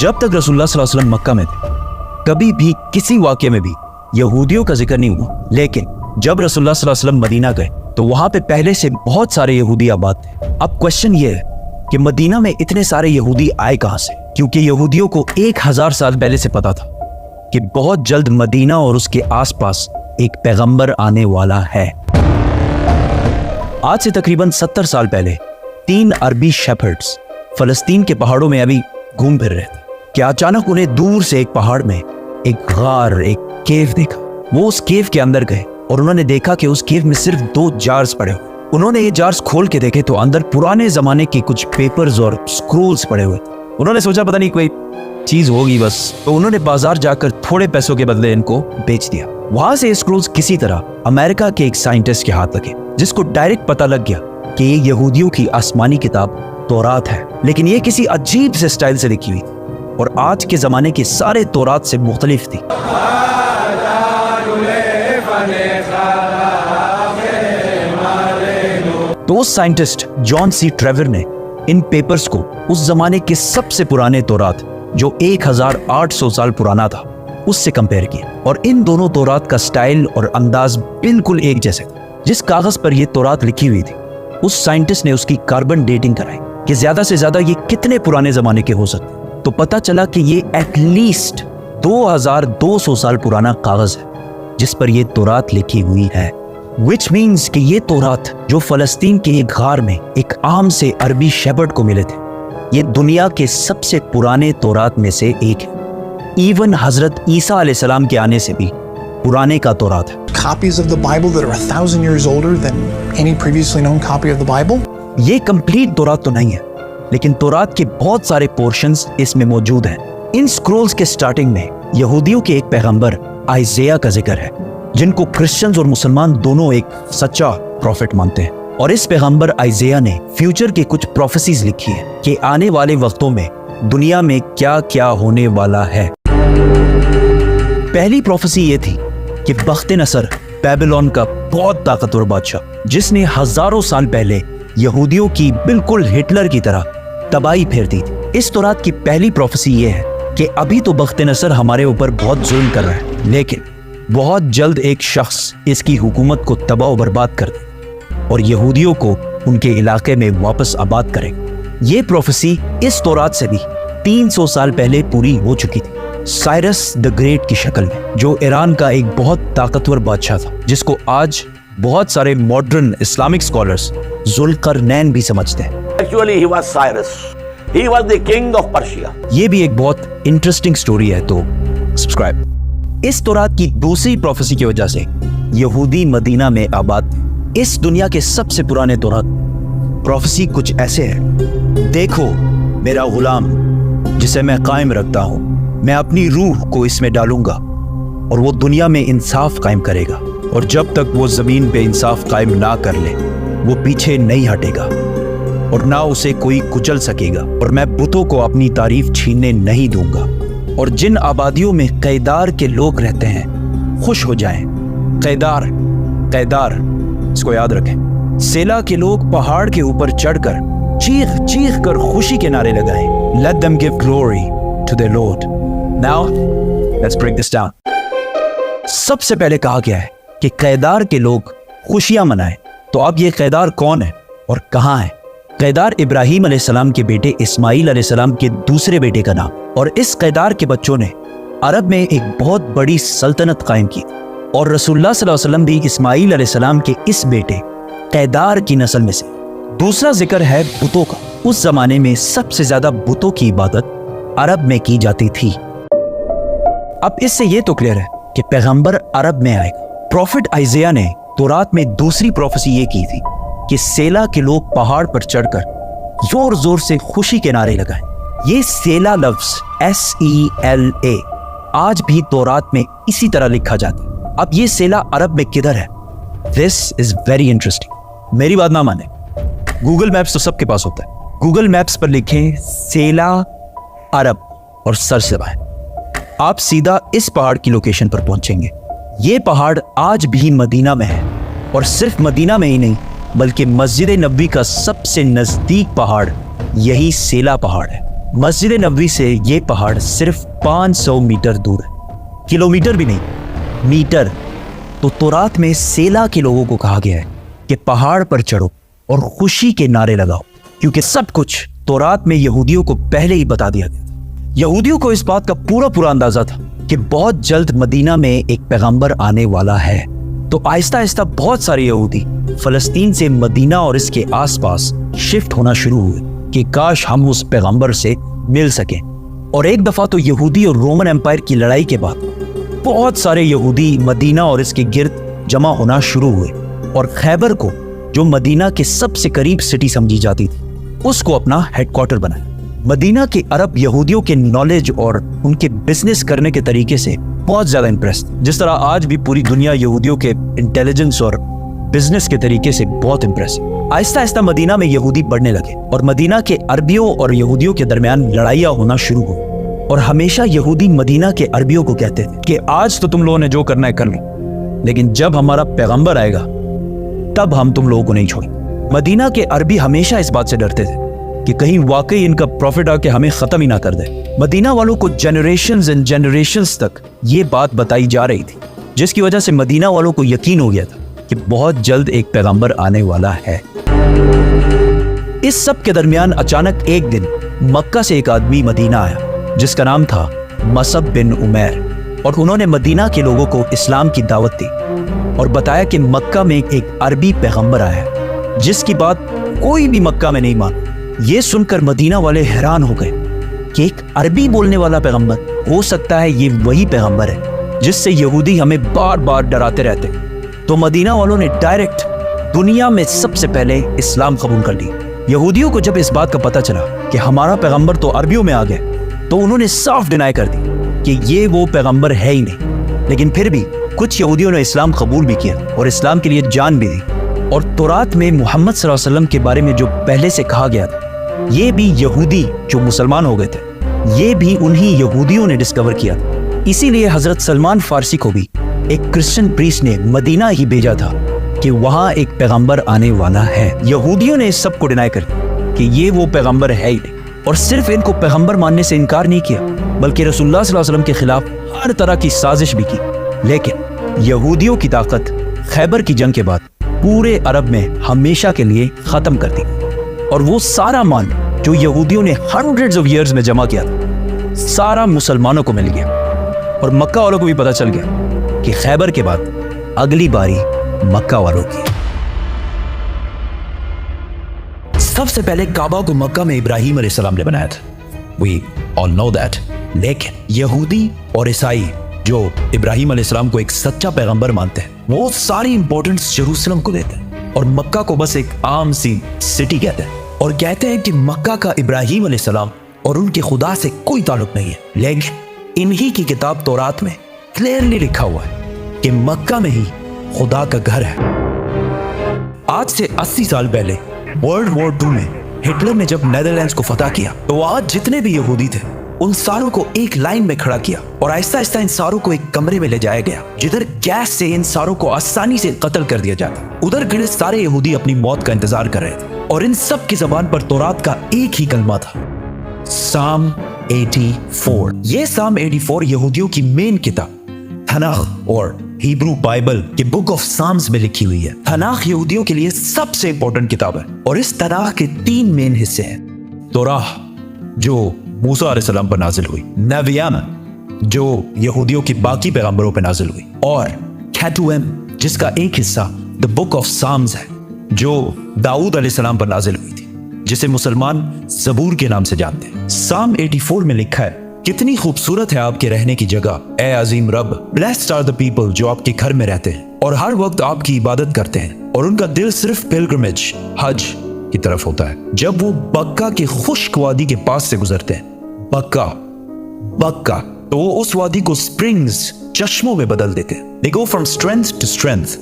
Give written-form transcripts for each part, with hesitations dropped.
जब तक रसूलुल्लाह सल्लल्लाहु अलैहि वसल्लम मक्का में थे कभी भी किसी वाक़े में भी यहूदियों का जिक्र नहीं हुआ, लेकिन जब रसूलुल्लाह सल्लल्लाहु अलैहि वसल्लम मदीना गए तो वहां पे पहले से बहुत सारे यहूदी आबाद थे। अब क्वेश्चन ये है कि मदीना में इतने सारे यहूदी आए कहां से? क्योंकि यहूदियों को 1000 साल पहले से पता था कि बहुत जल्द मदीना और उसके आसपास एक पैगंबर आने वाला है। आज से तकरीबन 70 साल पहले 3 अरबी शेफर्ड्स फलस्तीन के पहाड़ों में अभी घूम फिर रहे थे कि अचानक उन्हें दूर से एक पहाड़ में एक गार, एक केव देखा। वो उस केव के अंदर गए और उन्होंने देखा कि उस केव में सिर्फ 2 जार्स पड़े हुए। उन्होंने ये जार्स खोल के देखे तो अंदर पुराने जमाने के कुछ पेपर्स और स्क्रोल्स पड़े हुए थे। उन्होंने सोचा पता नहीं कोई चीज होगी बस, तो उन्होंने बाजार जाकर थोड़े पैसों के बदले इनको बेच दिया। वहां से ये स्क्रोल्स किसी तरह अमेरिका के एक साइंटिस्ट के हाथ लगे, जिसको डायरेक्ट पता लग गया कि ये यहूदियों की आसमानी किताब तौरात है, लेकिन ये किसी अजीब से स्टाइल से लिखी हुई थी और आज के जमाने के सारे तौरात से मुख्तलिफ थी। तो उस साइंटिस्ट जॉन सी ट्रेवर ने इन पेपर्स को उस जमाने के सबसे पुराने तौरात जो 1800 साल पुराना था उससे कंपेयर किया, और इन दोनों तौरात का स्टाइल और अंदाज बिल्कुल एक जैसे थे। जिस कागज पर यह तौरात लिखी हुई थी उस साइंटिस्ट ने उसकी कार्बन डेटिंग कराई कि ज्यादा से ज्यादा ये कितने पुराने जमाने के हो सकते। तो पता चला कि ये एटलीस्ट 2200 साल पुराना कागज है जिस पर यह तौरात लिखी हुई है। Which means कि ये तौरात जो फलस्तीन के एक गार में एक आम से अरबी शेफर्ड को मिले थे, ये दुनिया के सबसे पुराने तौरात में से एक है। इवन हजरत ईसा अलैहिस्सलाम के आने से भी पुराने का तौरात है। Copies of the Bible that are 1000 years older than any previously known copy of the Bible? ये कंप्लीट तौरात तो नहीं है, लेकिन तौरात के बहुत सारे पोर्शंस इसमें मौजूद हैं। इन स्क्रोल्स के स्टार्टिंग में यहूदियों के एक पैगंबर आइज़ाया का जिक्र है, जिनको क्रिश्चियंस और मुसलमान दोनों एक सच्चा प्रॉफिट मानते हैं। और इस पैगंबर आइज़ाया ने फ्यूचर की कुछ प्रोफेसीज लिखी है कि आने वाले वक्तों में दुनिया में क्या क्या होने वाला है। पहली प्रोफेसी ये थी कि बख्त-ए-नसर बेबीलोन का बहुत ताकतवर बादशाह, जिसने हजारों साल पहले यहूदियों की बिल्कुल हिटलर की तरह तबाही फेर दी थी। इस तौरात की पहली प्रोफेसी ये है कि अभी तो बख्त-ए-नसर हमारे ऊपर बहुत जुल्म कर रहा है, लेकिन बहुत जल्द एक शख्स इसकी हुकूमत को तबाह और बर्बाद कर दे और यहूदियों को उनके इलाके में वापस आबाद करेगा। ये प्रोफेसी इस तौरात से भी 300 साल पहले पूरी हो चुकी थी, साइरस द ग्रेट की शक्ल में, जो ईरान का एक बहुत ताकतवर बादशाह था, जिसको आज बहुत सारे मॉडर्न इस्लामिक स्कॉलर्स जुल्करनैन भी समझते हैं। Actually, he was Cyrus. He was the king of Persia. ये भी एक बहुत इंटरेस्टिंग स्टोरी है, तो सब्सक्राइब। इस तौरात की दूसरी प्रोफेसी की वजह से यहूदी मदीना में आबाद थे। इस दुनिया के सबसे पुराने तौरात प्रोफेसी कुछ ऐसे है, देखो मेरा गुलाम जिसे मैं कायम रखता हूं, मैं अपनी रूह को इसमें डालूंगा और वो दुनिया में इंसाफ कायम करेगा, और जब तक वो जमीन पे इंसाफ कायम ना कर ले वो पीछे नहीं हटेगा और ना उसे कोई कुचल सकेगा, और मैं बुतों को अपनी तारीफ छीनने नहीं दूंगा। और जिन आबादियों में कैदार के लोग रहते हैं खुश हो जाएं। कैदार, कैदार, इसको याद रखें। सेला के लोग पहाड़ के ऊपर चढ़कर चीख चीख कर खुशी के नारे लगाएं। Let them give glory to their Lord. Now, let's break this down. सबसे पहले कहा गया है कि कैदार के लोग खुशियां मनाएं। तो अब ये कैदार कौन है और कहां है? कैदार इब्राहीम अलैहिस्सलाम के बेटे इस्माइल अलैहिस्सलाम के दूसरे बेटे का नाम, और इस कैदार के बच्चों ने अरब में एक बहुत बड़ी सल्तनत कायम की, और रसूलुल्लाह सल्लल्लाहु अलैहि वसल्लम भी इस्माइल अलैहिस्सलाम के इस बेटे कैदार की नस्ल में से। दूसरा जिक्र है बुतों का। उस जमाने में सबसे ज्यादा बुतों की इबादत अरब में की जाती थी। अब इससे यह तो क्लियर है कि पैगंबर अरब में आएगा। प्रॉफिट आइज़ाया ने तौरात में दूसरी प्रोफेसी ये की थी कि सेला के लोग पहाड़ पर चढ़कर जोर जोर से खुशी के नारे लगाएं। ये सेला लफ्ज SELA आज भी तौरात में इसी तरह लिखा जाता है। अब ये सेला अरब में किधर है? This is very interesting. मेरी बात ना माने, गूगल मैप्स तो सबके पास होता है। गूगल मैप्स पर लिखें सेला अरब और सर्च दबाएं, आप सीधा इस पहाड़ की लोकेशन पर पहुंचेंगे। ये पहाड़ आज भी मदीना में है, और सिर्फ मदीना में ही नहीं बल्कि मस्जिद नबवी का सबसे नजदीक पहाड़ यही सेला पहाड़ है। मस्जिद नबवी से ये पहाड़ सिर्फ 500 मीटर दूर है, किलोमीटर भी नहीं, मीटर। तो तौरात में सेला के लोगों को कहा गया है कि पहाड़ पर चढ़ो और खुशी के नारे लगाओ, क्योंकि सब कुछ तौरात में यहूदियों को पहले ही बता दिया गया था। यहूदियों को इस बात का पूरा अंदाजा था कि बहुत जल्द मदीना में एक पैगंबर आने वाला है। तो आहिस्ता आहिस्ता बहुत सारे यहूदी फलस्तीन से मदीना और इसके आसपास शिफ्ट होना शुरू हुए कि काश हम उस पैगंबर से मिल सकें। और एक दफा तो यहूदी और रोमन एम्पायर की लड़ाई के बाद बहुत सारे यहूदी मदीना और इसके गिर्द जमा होना शुरू हुए और खैबर को, जो मदीना के सबसे करीब सिटी समझी जाती थी, उसको अपना हेडक्वार्टर बनाया। मदीना के अरब यहूदियों के नॉलेज और उनके बिजनेस करने के तरीके से बहुत ज्यादा इंप्रेस थे, जिस तरह आज भी पूरी दुनिया यहूदियों के इंटेलिजेंस और बिजनेस के तरीके से बहुत इंप्रेस है। आहिस्ता आहिस्ता मदीना में यहूदी बढ़ने लगे और मदीना के अरबियों और यहूदियों के दरमियान लड़ाइयाँ होना शुरू हुई। और हमेशा यहूदी मदीना के अरबियों को कहते थे कि आज तो तुम लोगों ने जो करना है कर लो, लेकिन जब हमारा पैगंबर आएगा तब हम तुम लोगों को नहीं छोड़ेंगे। मदीना के अरबी हमेशा इस बात से डरते थे कि कहीं वाकई इनका प्रॉफिट आके हमें खत्म ही ना कर दे। मदीना वालों को जनरेशंस एंड जनरेशंस तक ये बात बताई जा रही थी, जिसकी वजह से मदीना वालों को यकीन हो गया था कि बहुत जल्द एक पैगंबर आने वाला है। इस सब के दरमियान अचानक एक दिन मक्का से एक आदमी मदीना आया जिसका नाम था मसअब बिन उमैर, और उन्होंने मदीना के लोगों को इस्लाम की दावत दी और बताया कि मक्का में एक अरबी पैगंबर आया है जिसकी बात कोई भी मक्का में नहीं माना। ये सुनकर मदीना वाले हैरान हो गए कि एक अरबी बोलने वाला पैगंबर, हो सकता है ये वही पैगंबर है जिससे यहूदी हमें बार बार डराते रहते। तो मदीना वालों ने डायरेक्ट दुनिया में सबसे पहले इस्लाम कबूल कर लिया। यहूदियों को जब इस बात का पता चला कि हमारा पैगंबर तो अरबियों में आ गया, तो उन्होंने साफ डिनाई कर दी कि ये वो पैगंबर है ही नहीं। लेकिन फिर भी कुछ यहूदियों ने इस्लाम कबूल भी किया और इस्लाम के लिए जान भी दी। और तौरात में मोहम्मद सल्लल्लाहु अलैहि वसल्लम के बारे में जो पहले से कहा गया था, ये भी यहूदी जो मुसलमान हो गए थे, ये भी उन्हीं यहूदियों ने डिस्कवर किया था। इसीलिए हजरत सलमान फारसी को भी एक क्रिश्चियन प्रीस्ट ने मदीना ही भेजा था कि वहां एक पैगंबर आने वाला है। यहूदियों ने इस सब को डिनाई कर दिया कि ये वो पैगंबर है ही नहीं, और सिर्फ इनको पैगंबर मानने से इनकार नहीं किया, बल्कि रसूलुल्लाह सल्लल्लाहु अलैहि वसल्लम के खिलाफ हर तरह की साजिश भी की। लेकिन यहूदियों की ताकत खैबर की जंग के बाद पूरे अरब में हमेशा के लिए खत्म कर दी, और वो सारा माल जो यहूदियों ने हंड्रेड्स ऑफ ईयर्स में जमा किया था, सारा मुसलमानों को मिल गया। और मक्का वालों को भी पता चल गया कि खैबर के बाद अगली बारी मक्का वालों की। सबसे पहले काबा को मक्का में इब्राहिम अलैहिस्सलाम ने बनाया था, we all know that। लेकिन यहूदी और ईसाई जो इब्राहिम अलैहिस्सलाम को एक सच्चा पैगंबर मानते हैं, वो सारी इंपॉर्टेंस यरूशलेम को देते हैं और मक्का को बस एक आम सी सिटी कहते हैं, और कहते हैं कि मक्का का इब्राहिम अलैहिस्सलाम और उनके खुदा से कोई ताल्लुक नहीं है। लेकिन इन्हीं की किताब तौरात में क्लियरली लिखा हुआ है कि मक्का में ही खुदा का घर है। आज से 80 साल पहले वर्ल्ड वॉर 2 में हिटलर ने जब नेदरलैंड्स को फतह किया, तो आज जितने भी यहूदी थे उन सारों को एक लाइन में खड़ा किया और आहिस्ता आहिस्ता इन सारों को एक कमरे में ले जाया गया, जिधर गैस से इन सारों को आसानी से कत्ल कर दिया जाता। उधर खड़े सारे यहूदी अपनी मौत का इंतजार कर रहे थे, और इन सब की जबान पर तौरात का एक ही कलमा था, साम 84। ये साम 84 यहूदियों की मेन किताब तनाख और हिब्रू बाइबल के बुक ऑफ साम्स में लिखी हुई है। तनाख यहूदियों के लिए सबसे इंपॉर्टेंट किताब है, और इस तनाख के 3 मेन हिस्से हैं। तौराह जो मूसा अलैहिस्सलाम पर नाजिल हुई, नवियाना जो यहूदियों की बाकी पैगंबरों पर नाजिल हुई, और कैटुएम जिसका एक हिस्सा द बुक ऑफ साम्स है जो दाऊद अलैहिस्सलाम पर नाजिल हुई थी, जिसे मुसलमान ज़बूर के नाम से जानते हैं। साम 84 में लिखा है, कितनी खूबसूरत है आपके रहने की जगह, ए अजीम रब। ब्लेस्ड आर द पीपल जो आपके घर में रहते हैं और हर वक्त आपकी इबादत करते हैं, और उनका दिल सिर्फ पिलग्रिमेज हज की तरफ होता है। जब वो बक्का की खुश्क वादी के पास से गुजरते हैं, बक्का तो वो उस वादी को स्प्रिंग्स चश्मों में बदल देते हैं। They go from strength to strength,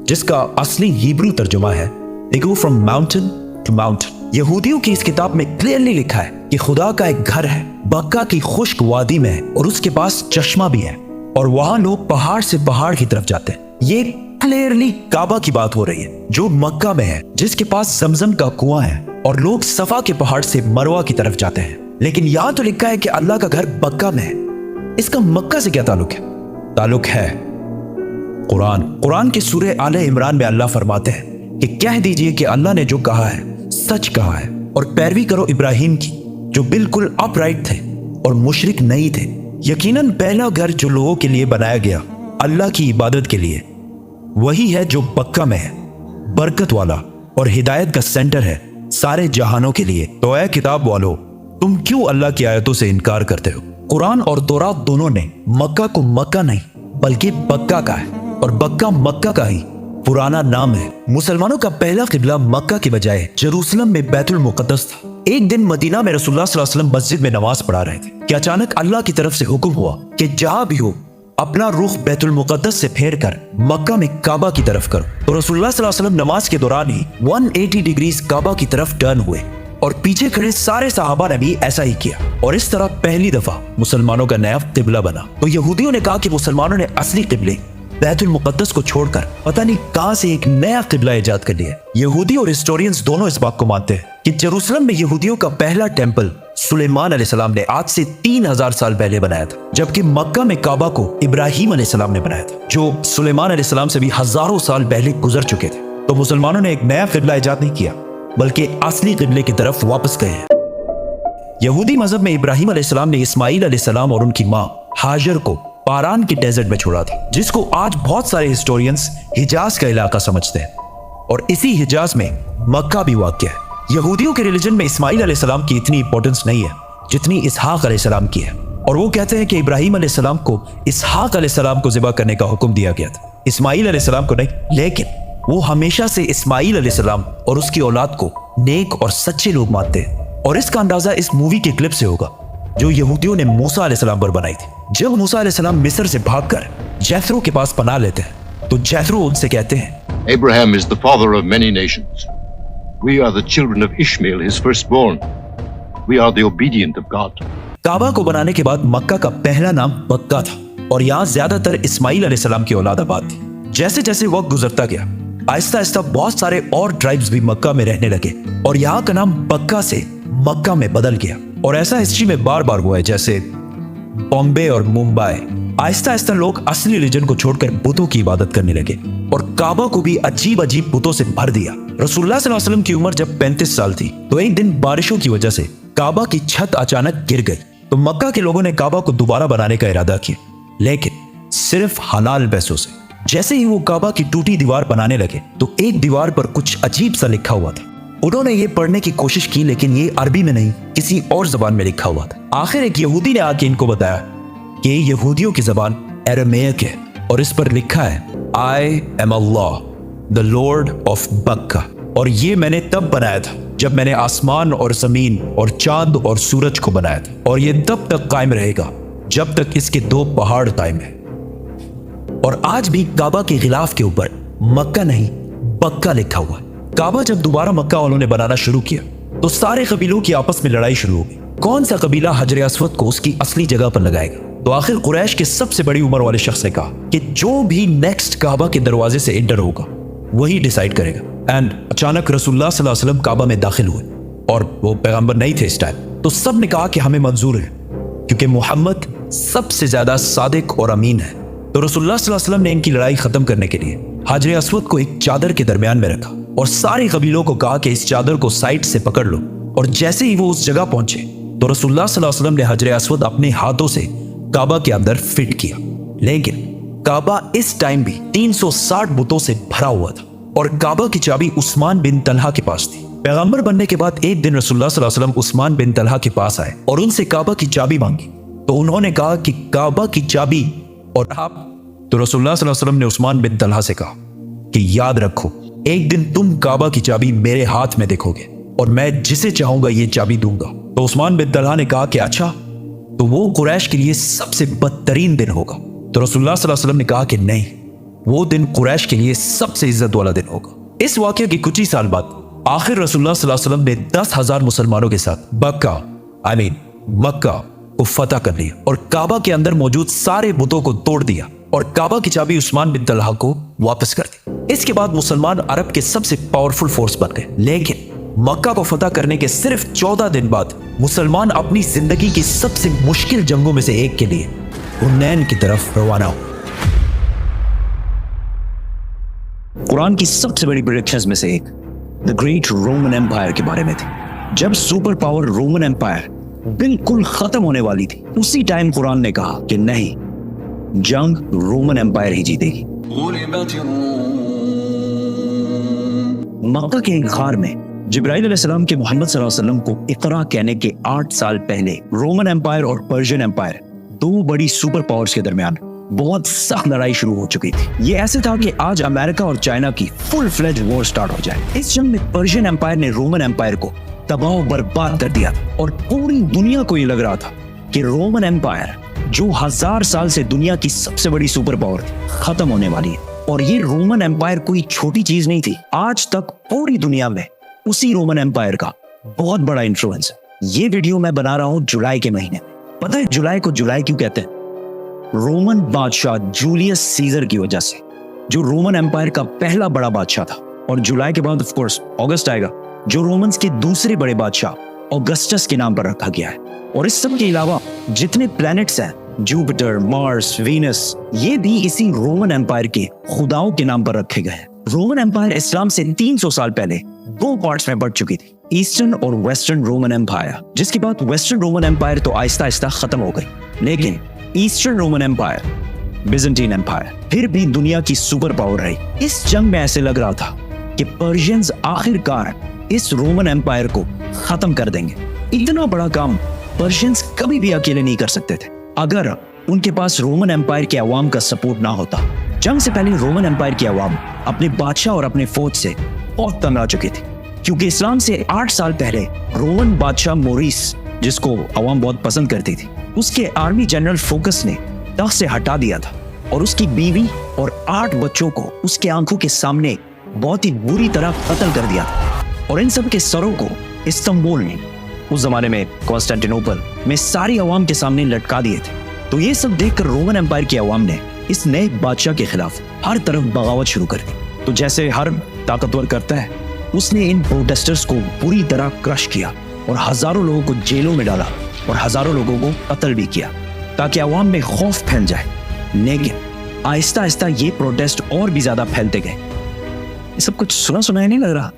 जिसका असली हिब्रू तर्जुमा है they go from mountain to mountain. यहूदियों की इस किताब में क्लियरली लिखा है कि खुदा का एक घर है बक्का की खुश्क वादी में, और उसके पास चश्मा भी है, और वहां लोग पहाड़ से पहाड़ की तरफ जाते हैं। ये क्लियरली काबा की बात हो रही है जो मक्का में है, जिसके पास जमजम का कुआं है, और लोग सफा के पहाड़ से मरवा की तरफ जाते हैं। لیکن یہاں تو لکھا ہے کہ اللہ کا گھر مکہ میں ہے. اس کا مکہ سے کیا تعلق ہے؟ تعلق ہے قرآن کے سورہ آل عمران میں اللہ فرماتے ہیں کہ کہہ دیجئے کہ اللہ نے جو کہا ہے سچ کہا ہے اور پیروی کرو ابراہیم کی جو بالکل اپ رائٹ تھے اور مشرک نہیں تھے. یقیناً پہلا گھر جو لوگوں کے لیے بنایا گیا اللہ کی عبادت کے لیے وہی ہے جو مکہ میں ہے, برکت والا اور ہدایت کا سینٹر ہے سارے جہانوں کے لیے. تو اے کتاب والو, تم کیوں اللہ کی آیتوں سے انکار کرتے ہو؟ قرآن اور تورات دونوں نے مکہ کو مکہ نہیں بلکہ بکہ کا ہے, اور بکہ مکہ کا ہی پرانا نام ہے. مسلمانوں کا پہلا قبلہ مکہ کے بجائے جیروسلم میں بیت المقدس تھا. ایک دن مدینہ میں رسول اللہ صلی اللہ علیہ وسلم مسجد میں نماز پڑھا رہے تھے کہ اچانک اللہ کی طرف سے حکم ہوا کہ جہاں بھی ہو اپنا رخ بیت المقدس سے پھیر کر مکہ میں کعبہ کی طرف کرو. تو رسول اللہ صلی اللہ علیہ وسلم نماز کے دوران ہی 180 ڈگریز کعبہ کی طرف ٹرن ہوئے, اور پیچھے کھڑے سارے صحابہ نے بھی ایسا ہی کیا, اور اس طرح پہلی دفعہ مسلمانوں کا نیا قبلہ بنا. تو یہودیوں نے کہا کہ مسلمانوں نے اصلی قبلے بیت المقدس کو چھوڑ کر پتہ نہیں کہاں سے ایک نیا قبلہ ایجاد کر لیا. یہودی اور ہسٹورینز دونوں اس بات کو مانتے ہیں کہ جیروسلم میں یہودیوں کا پہلا ٹیمپل سلیمان علیہ السلام نے آج سے 3000 سال پہلے بنایا تھا, جبکہ مکہ میں کعبہ کو ابراہیم علیہ السلام نے بنایا تھا جو سلیمان علیہ السلام سے بھی ہزاروں سال پہلے گزر چکے تھے. تو مسلمانوں نے ایک نیا قبلہ ایجاد نہیں کیا بلکہ اصلی قبلے کی طرف واپس گئے ہیں. یہودی مذہب میں ابراہیم علیہ السلام نے اسماعیل علیہ السلام اور ان کی ماں ہاجر کو پاران کے ڈیزرٹ میں چھوڑا تھا, جس کو آج بہت سارے ہسٹورینز حجاز کا علاقہ سمجھتے ہیں, اور اسی حجاز میں مکہ بھی واقع ہے. یہودیوں کے ریلیجن میں اسماعیل علیہ السلام کی اتنی امپورٹنس نہیں ہے جتنی اسحاق علیہ السلام کی ہے, اور وہ کہتے ہیں کہ ابراہیم علیہ السلام کو اسحاق علیہ السلام کو ذبح کرنے کا حکم دیا گیا تھا, اسماعیل علیہ السلام کو نہیں. لیکن وہ ہمیشہ سے اسماعیل علیہ السلام اور اس کی اولاد کو نیک اور سچے لوگ مانتے ہیں, اور اس کا اندازہ اس مووی کے کلپ سے ہوگا جو یہودیوں نے موسیٰ علیہ السلام پر بنائی تھی. جب موسیٰ علیہ السلام مصر سے بھاگ کر جیتھرو کے پاس پناہ لیتے ہیں تو جیتھرو ان سے کہتے ہیں, Abraham is the father of many nations. We are the children of Ishmael, his firstborn. We are the obedient of God. کعبہ کو بنانے کے بعد مکہ کا پہلا نام مکہ تھا, اور یہاں زیادہ تر اسماعیل علیہ السلام کی اولاد آباد تھی. جیسے جیسے وقت گزرتا گیا آہستہ آہستہ بہت سارے اور ٹرائبز بھی مکہ میں رہنے لگے, اور یہاں کا نام بکہ سے مکہ میں بدل گیا. اور ایسا ہسٹری میں بار بار ہوا ہے, جیسے بامبے اور ممبئی. آہستہ آہستہ لوگ اصلی ریلیجن کو چھوڑ کر بتوں کی عبادت کرنے لگے, اور کعبہ کو بھی عجیب عجیب بتوں سے بھر دیا. رسول اللہ صلی اللہ علیہ وسلم کی عمر جب 35 سال تھی تو ایک دن بارشوں کی وجہ سے کعبہ کی چھت اچانک گر گئی. تو مکہ کے لوگوں نے کعبہ کو دوبارہ بنانے کا ارادہ کیا, لیکن صرف حلال پیسوں سے. جیسے ہی وہ کعبہ کی ٹوٹی دیوار بنانے لگے تو ایک دیوار پر کچھ عجیب سا لکھا ہوا تھا. انہوں نے یہ پڑھنے کی کوشش کی لیکن یہ عربی میں نہیں کسی اور زبان میں لکھا ہوا تھا. آخر ایک یہودی نے آ کے ان کو بتایا کہ یہودیوں کی زبان ایرمیک ہے, اور اس پر لکھا ہے I am Allah, the Lord of Bakka. اور یہ میں نے تب بنایا تھا جب میں نے آسمان اور زمین اور چاند اور سورج کو بنایا تھا, اور یہ تب تک قائم رہے گا جب تک اس کے 2 پہاڑ قائم ہیں. اور آج بھی کعبہ کے غلاف کے اوپر مکہ نہیں بکہ لکھا ہوا ہے. کعبہ جب دوبارہ مکہ والوں نے بنانا شروع کیا تو سارے قبیلوں کی آپس میں لڑائی شروع ہو گئی. کون سا قبیلہ حجر اسود کو اس کی اصلی جگہ پر لگائے گا؟ تو آخر قریش کے سب سے بڑی عمر والے شخص نے کہا کہ جو بھی نیکسٹ کعبہ کے دروازے سے انٹر ہوگا وہی ڈیسائیڈ کرے گا. اینڈ اچانک رسول اللہ صلی اللہ علیہ وسلم کعبہ میں داخل ہوئے, اور وہ پیغمبر نہیں تھے اس ٹائم. تو سب نے کہا کہ ہمیں منظور ہے کیونکہ محمد سب سے زیادہ صادق اور امین ہے. تو رسول اللہ صلی اللہ علیہ وسلم نے ان کی لڑائی ختم کرنے کے لیے حجر اسود کو ایک چادر کے درمیان میں رکھا, اور سارے قبیلوں کو کہا کہ اس چادر کو سائڈ سے پکڑ لو. اور جیسے ہی وہ اس جگہ پہنچے تو رسول اللہ صلی اللہ علیہ وسلم نے حجر اسود اپنے ہاتھوں سے کعبہ کے اندر فٹ کیا. لیکن کعبہ اس ٹائم بھی 360 بتوں سے بھرا ہوا تھا, اور کعبہ کی چابی عثمان بن طلحہ کے پاس تھی. پیغمبر بننے کے بعد ایک دن رسول اللہ صلی اللہ علیہ وسلم عثمان بن طلحہ کے پاس آئے اور ان سے کعبہ کی چابی مانگی. تو انہوں نے کہا کہ کعبہ کی چابی اور آپ. تو رسول اللہ صلی اللہ علیہ وسلم نے عثمان بن طلحہ سے کہا کہ یاد رکھو ایک دن تم کعبہ کی چابی میرے ہاتھ میں دیکھو گے, اور میں جسے چاہوں گا یہ چابی دوں گا. تو عثمان بن طلحہ نے کہا کہ اچھا, تو وہ قریش کے لیے سب سے بدترین دن ہوگا. تو رسول اللہ صلی اللہ علیہ وسلم نے کہا کہ نہیں, وہ دن قریش کے لیے سب سے عزت والا دن ہوگا. اس واقعے کے کچھ ہی سال بعد آخر رسول اللہ صلی اللہ علیہ وسلم نے 10,000 مسلمانوں کے ساتھ مکہ کو فتح کر لیا, اور کعبہ کے اندر موجود سارے بتوں کو توڑ دیا, اور کعبہ کی چابی عثمان بن طلحہ کو واپس کر دی. اس کے بعد مسلمان عرب کے سب سے پاورفل فورس بن گئے. لیکن मक्का को फतह करने के सिर्फ 14 दिन बाद मुसलमान अपनी जिंदगी की सबसे मुश्किल जंगों में से एक के लिए हुनैन की तरफ रवाना हो। कुरान की सबसे बड़ी प्रेडिक्शंस में से एक द ग्रेट रोमन एम्पायर के बारे में थी। जब सुपर पावर रोमन एम्पायर बिल्कुल खत्म होने वाली थी, उसी टाइम कुरान ने कहा कि नहीं, जंग रोमन एम्पायर ही जीतेगी। मक्का के एक गार में जिब्राइल अलैहिस्सलाम के मोहम्मद सल्लल्लाहु अलैहि वसल्लम को इकरा कहने के 8 साल पहले रोमन एम्पायर और पर्शियन एम्पायर, दो बड़ी सुपर पावर्स के दरमियान बहुत सख्त लड़ाई शुरू हो चुकी थी। ये ऐसे था कि आज अमेरिका और चाइना की फुल फ्लेज वॉर स्टार्ट हो जाए। इस जंग में पर्शियन एम्पायर ने रोमन एम्पायर को तबाह बर्बाद कर दिया था और पूरी दुनिया को ये लग रहा था कि रोमन एम्पायर, जो 1000 साल से दुनिया की सबसे बड़ी सुपर पावर थी, खत्म होने वाली है। और ये रोमन एम्पायर कोई छोटी चीज नहीं थी। आज तक पूरी दुनिया में उसी रोमन एम्पायर का बहुत बड़ा इन्फ्लुएंस है। ये वीडियो मैं बना रहा हूं जुलाई के महीने में। पता है जुलाई को जुलाई क्यों कहते हैं? रोमन बादशाह जूलियस सीजर की वजह से, जो रोमन एम्पायर का पहला बड़ा बादशाह था। और जुलाई के बाद ऑफ कोर्स अगस्त आएगा, जो रोमन्स के दूसरे बड़े बादशाह ऑगस्टस के नाम पर रखा गया है। और इस सब के अलावा जितने प्लैनेट्स हैं, जुपिटर, मार्स, वीनस, ये भी इसी रोमन एम्पायर के खुदाओं के नाम पर रखे गए हैं। रोमन एम्पायर इस्लाम से 300 साल पहले 2 पार्ट्स में बढ़ चुकी थी, ईस्टर्न और वेस्टर्न रोमन एम्पायर, जिसके बाद वेस्टर्न रोमन एम्पायर तो आहिस्ता आहिस्ता खत्म हो गई। लेकिन Eastern Roman Empire, Byzantine Empire, फिर भी दुनिया की सुपर पावर रही। इस जंग में ऐसे लग रहा था कि पर्शियंस आखिरकार इस रोमन एम्पायर को खत्म कर देंगे। इतना बड़ा काम पर्शियंस कभी भी अकेले नहीं कर सकते थे अगर उनके पास रोमन एम्पायर के अवाम का सपोर्ट ना होता। जंग से पहले रोमन एम्पायर की अवाम अपने बादशाह और अपने फौज से बहुत तंग आ चुकी थी, क्योंकि इस्लाम से 8 साल पहले रोमन बादशाह मोरिस, जिसको अवाम बहुत पसंद करती थी, उसके आर्मी जनरल फोकस ने तख्त से हटा दिया था और उसकी बीवी और 8 बच्चों को उसके आंखों के सामने बहुत ही बुरी तरह कत्ल कर दिया था। और इन सब के सरों को इस्तांबुल में, उस जमाने में कॉन्स्टेंटिनोपल में, सारी अवाम के सामने लटका दिए थे। तो ये सब देखकर रोमन एम्पायर की अवाम ने इस नए बादशाह के खिलाफ हर तरफ बगावत शुरू कर दी। तो जैसे हर ताकतवर करता है, उसने इन प्रोटेस्टर्स को पूरी तरह क्रश किया और हजारों लोगों को जेलों में डाला और हजारों लोगों को कत्ल भी किया, ताकि अवाम में खौफ फैल जाए। लेकिन आहिस्ता आहिस्ता ये प्रोटेस्ट और भी ज्यादा फैलते गए। ये सब कुछ सुना सुनाया नहीं लग रहा?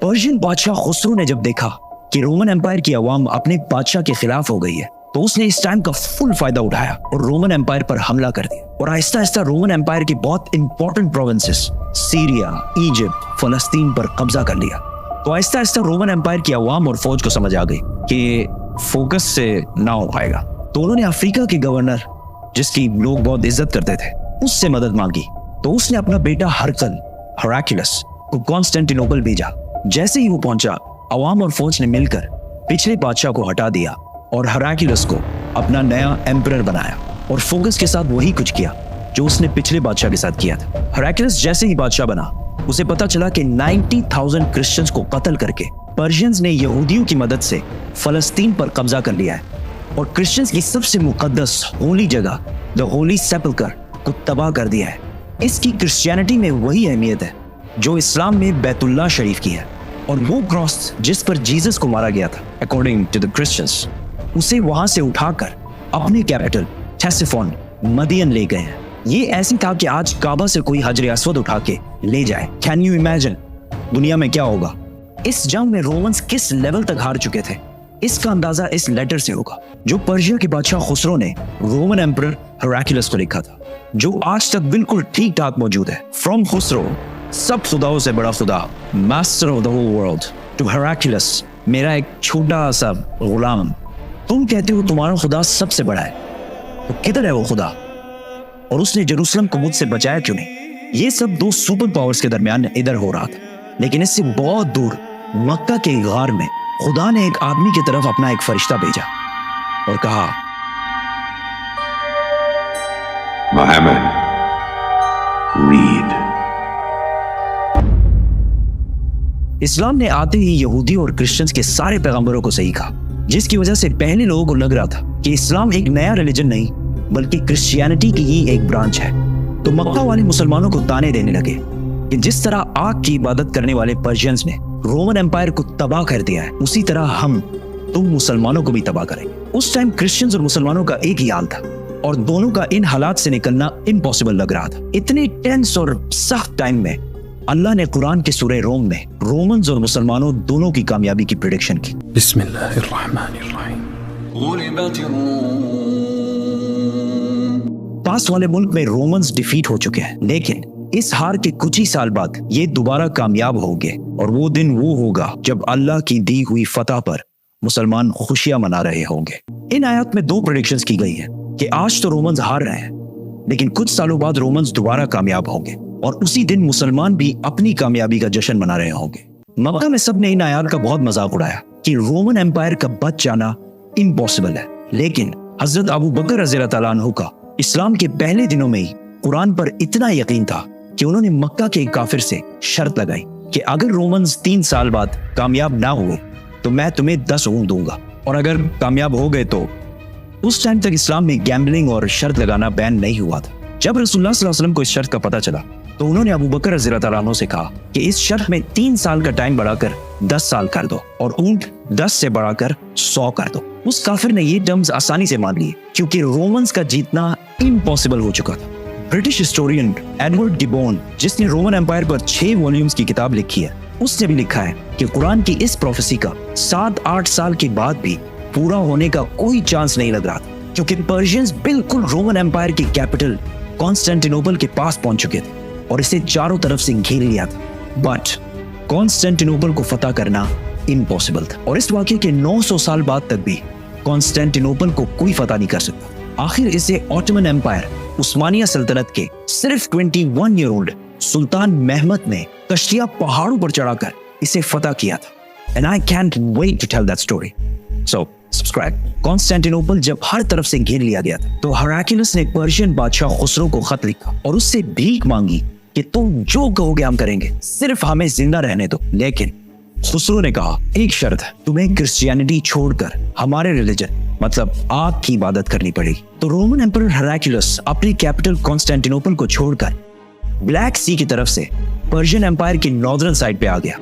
पर्शियन बादशाह खुसरो ने जब देखा कि रोमन एम्पायर की अवाम अपने बादशाह के खिलाफ हो गई है, तो उसने इस टाइम का फुल फायदा उठाया और रोमन एम्पायर पर हमला कर दिया। और आहिस्ता आहिस्ता रोमन एम्पायर की बहुत इंपॉर्टेंट प्रोविंसेस, सीरिया, इजिप्ट, फलस्तीन पर कब्जा कर लिया। तो आहिस्ता आहिस्ता रोमन एम्पायर की अवाम और फौज को समझ आ गई कि फोकस से ना हो पाएगा। तो उन्होंने अफ्रीका के गवर्नर, जिसकी लोग बहुत इज्जत करते थे, उससे मदद मांगी। तो उसने अपना बेटा हेराक्लियस को कॉन्स्टेंटिनोपल भेजा। जैसे ही वो पहुंचा, अवाम और फौज ने मिलकर पिछले बादशाह को हटा दिया और हेराक्लियस को अपना नया एम्परर बनाया और फोकस के साथ वही कुछ किया जो उसने पिछले बादशाह के साथ किया था। हेराक्लियस जैसे ही बादशाह बना, उसे पता चला कि 90,000 क्रिश्चियंस को कत्ल करके पर्शियंस ने यहूदियों की मदद से फलस्तीन पर कब्जा कर लिया है और क्रिश्चियंस की सबसे मुकद्दस होली जगह द होली सेपल्कर को तबाह कर दिया है। इसकी क्रिश्चियनिटी में वही अहमियत है जो इस्लाम में बैतुल्लाह शरीफ की है। और वो क्रॉस जिस पर जीसस को मारा गया था, अकॉर्डिंग टू द क्रिश्चियंस, उसे वहां से उठाकर अपने कैपिटल थेसिफोन, मदियन ले गए हैं। ये ऐसी था कि आज काबा से कोई हजर अस्वद उठा के ले जाए। कैन यू इमेजिन दुनिया में क्या होगा? इस जंग में रोमन्स किस लेवल तक हार चुके थे, इसका अंदाजा इस लेटर से होगा जो पर्शिया के बादशाह खुसरो ने रोमन एम्परर हेराक्लियस को लिखा था, जो आज तक बिल्कुल ठीक ठाक मौजूद है। फ्रॉम खुसरो, सब खुदाओं से बड़ा खुदा, master of the whole world, to Heraclius, मेरा एक छोटा सा गुलाम, तुम कहते हो तुम्हारा खुदा सबसे बड़ा है, तो किधर है वो खुदा? और उसने जेरूसलम को मुझसे बचाया क्यों नहीं? ये सब 2 सुपर पावर्स के दरमियान इधर हो रहा था। लेकिन इससे बहुत दूर मक्का के गार में खुदा ने एक आदमी की तरफ अपना एक फरिश्ता भेजा और कहा, Muhammad, read. इस्लाम ने आते ही यहूदी और क्रिश्चियंस के सारे पैगंबरों को सही कहा, जिसकी वजह से पहले लोगों को लग रहा था कि इस्लाम एक नया रिलीजन नहीं बल्कि क्रिश्चियनिटी की ही एक ब्रांच है। तो मक्का वाले मुसलमानों को ताने देने लगे कि जिस तरह आग की इबादत करने वाले पर्शियंस ने रोमन एम्पायर को तबाह कर दिया है, उसी तरह हम तुम मुसलमानों को भी तबाह करेंगे। उस टाइम क्रिश्चियंस और मुसलमानों का एक ही हाल था और दोनों का इन हालात से निकलना इम्पॉसिबल लग रहा था। इतने टेंस और सख्त टाइम में अल्लाह ने कुरान के सूरह रोम में रोमन्स और मुसलमानों दोनों की कामयाबी की प्रेडिक्शन की। बिस्मिल्लाहिर्रहमानिर्रहीम। पास वाले मुल्क में रोमन्स डिफीट हो चुके हैं, लेकिन इस हार के कुछ ही साल बाद ये दोबारा कामयाब होंगे और वो दिन वो होगा जब अल्लाह की दी हुई फतह पर मुसलमान खुशियां मना रहे होंगे। इन आयत में 2 प्रेडिक्शंस की गई हैं कि आज तो रोमन्स हार रहे हैं, लेकिन कुछ सालों बाद रोमन्स दोबारा कामयाब होंगे और उसी दिन मुसलमान भी अपनी कामयाबी का जश्न मना रहे होंगे। मक्का में सबने इन आयत का बहुत मजाक उड़ाया कि रोमन एम्पायर का बच जाना इम्पॉसिबल है, लेकिन हजरत अबू बकर रज़ियल्लाहु ताला अन्हु का इस्लाम के पहले दिनों में ही कुरान पर इतना यकीन था कि उन्होंने मक्का के एक काफिर से शर्त लगाई कि अगर रोमन्स 3 साल बाद कामयाब ना हुए तो मैं तुम्हें 10 ऊंट दूंगा, और अगर कामयाब हो गए तो उस टाइम तक इस्लाम में गैम्बलिंग और शर्त लगाना बैन नहीं हुआ था। जब रसूलुल्लाह सल्लल्लाहु अलैहि वसल्लम को इस शर्त का पता चला तो उन्होंने अबू बकर रज़ियल्लाहु ताला अन्हु से कहा कि इस शर्त में 3 साल का टाइम बढ़ाकर 10 साल कर दो और ऊंट 10 से बढ़ाकर 100 कर दो। उस काफिर ने ये टर्म्स आसानी से मान लिए क्योंकि रोमन्स का जीतना इम्पॉसिबल हो चुका था। ब्रिटिश हिस्टोरियन एडवर्ड डिबोन, जिसने रोमन एम्पायर पर 6 वॉल्यूम्स की किताब लिखी है, उसने भी लिखा है कि कुरान की इस प्रोफेसी का 7-8 साल के बाद भी पूरा होने का कोई चांस नहीं लग रहा था, क्योंकि पर्शियंस बिल्कुल रोमन एम्पायर की कैपिटल कॉन्स्टेंटिनोपल के पास पहुंच चुके थे और इसे चारों तरफ से घेर लिया था। बट कॉन्स्टेंटिनोपल को फतह करना इम्पॉसिबल था और इस वाकये के 900 साल बाद तक भी कॉन्स्टेंटिनोपल को कोई फतह नहीं कर सकता। आखिर इसे ऑटोमन एम्पायर उस्मानिया सल्तनत के सिर्फ 21 ईयर ओल्ड सुल्तान महमद ने कश्तियां पहाड़ों पर चढ़ाकर इसे फतह किया था। And I can't wait to tell that story, so subscribe. Constantinople जब हर तरफ से घेर लिया गया था तो हेराक्लियस ने पर्शियन बादशाह खुसरो को खत लिखा और उससे भीख मांगी कि तुम जो कहोगे हम करेंगे, सिर्फ हमें जिंदा रहने दो। लेकिन खुसरो ने कहा एक शर्त है, तुम्हें क्रिश्चियनिटी छोड़कर हमारे रिलीजन मतलब आग की इबादत करनी पड़ेगी। तो रोमन एम्परर हेराक्लियस अपनी कैपिटल कॉन्स्टेंटिनोपल को छोड़कर ब्लैक सी की तरफ से पर्शियन एम्पायर की नॉर्दर्न साइड पे आ गया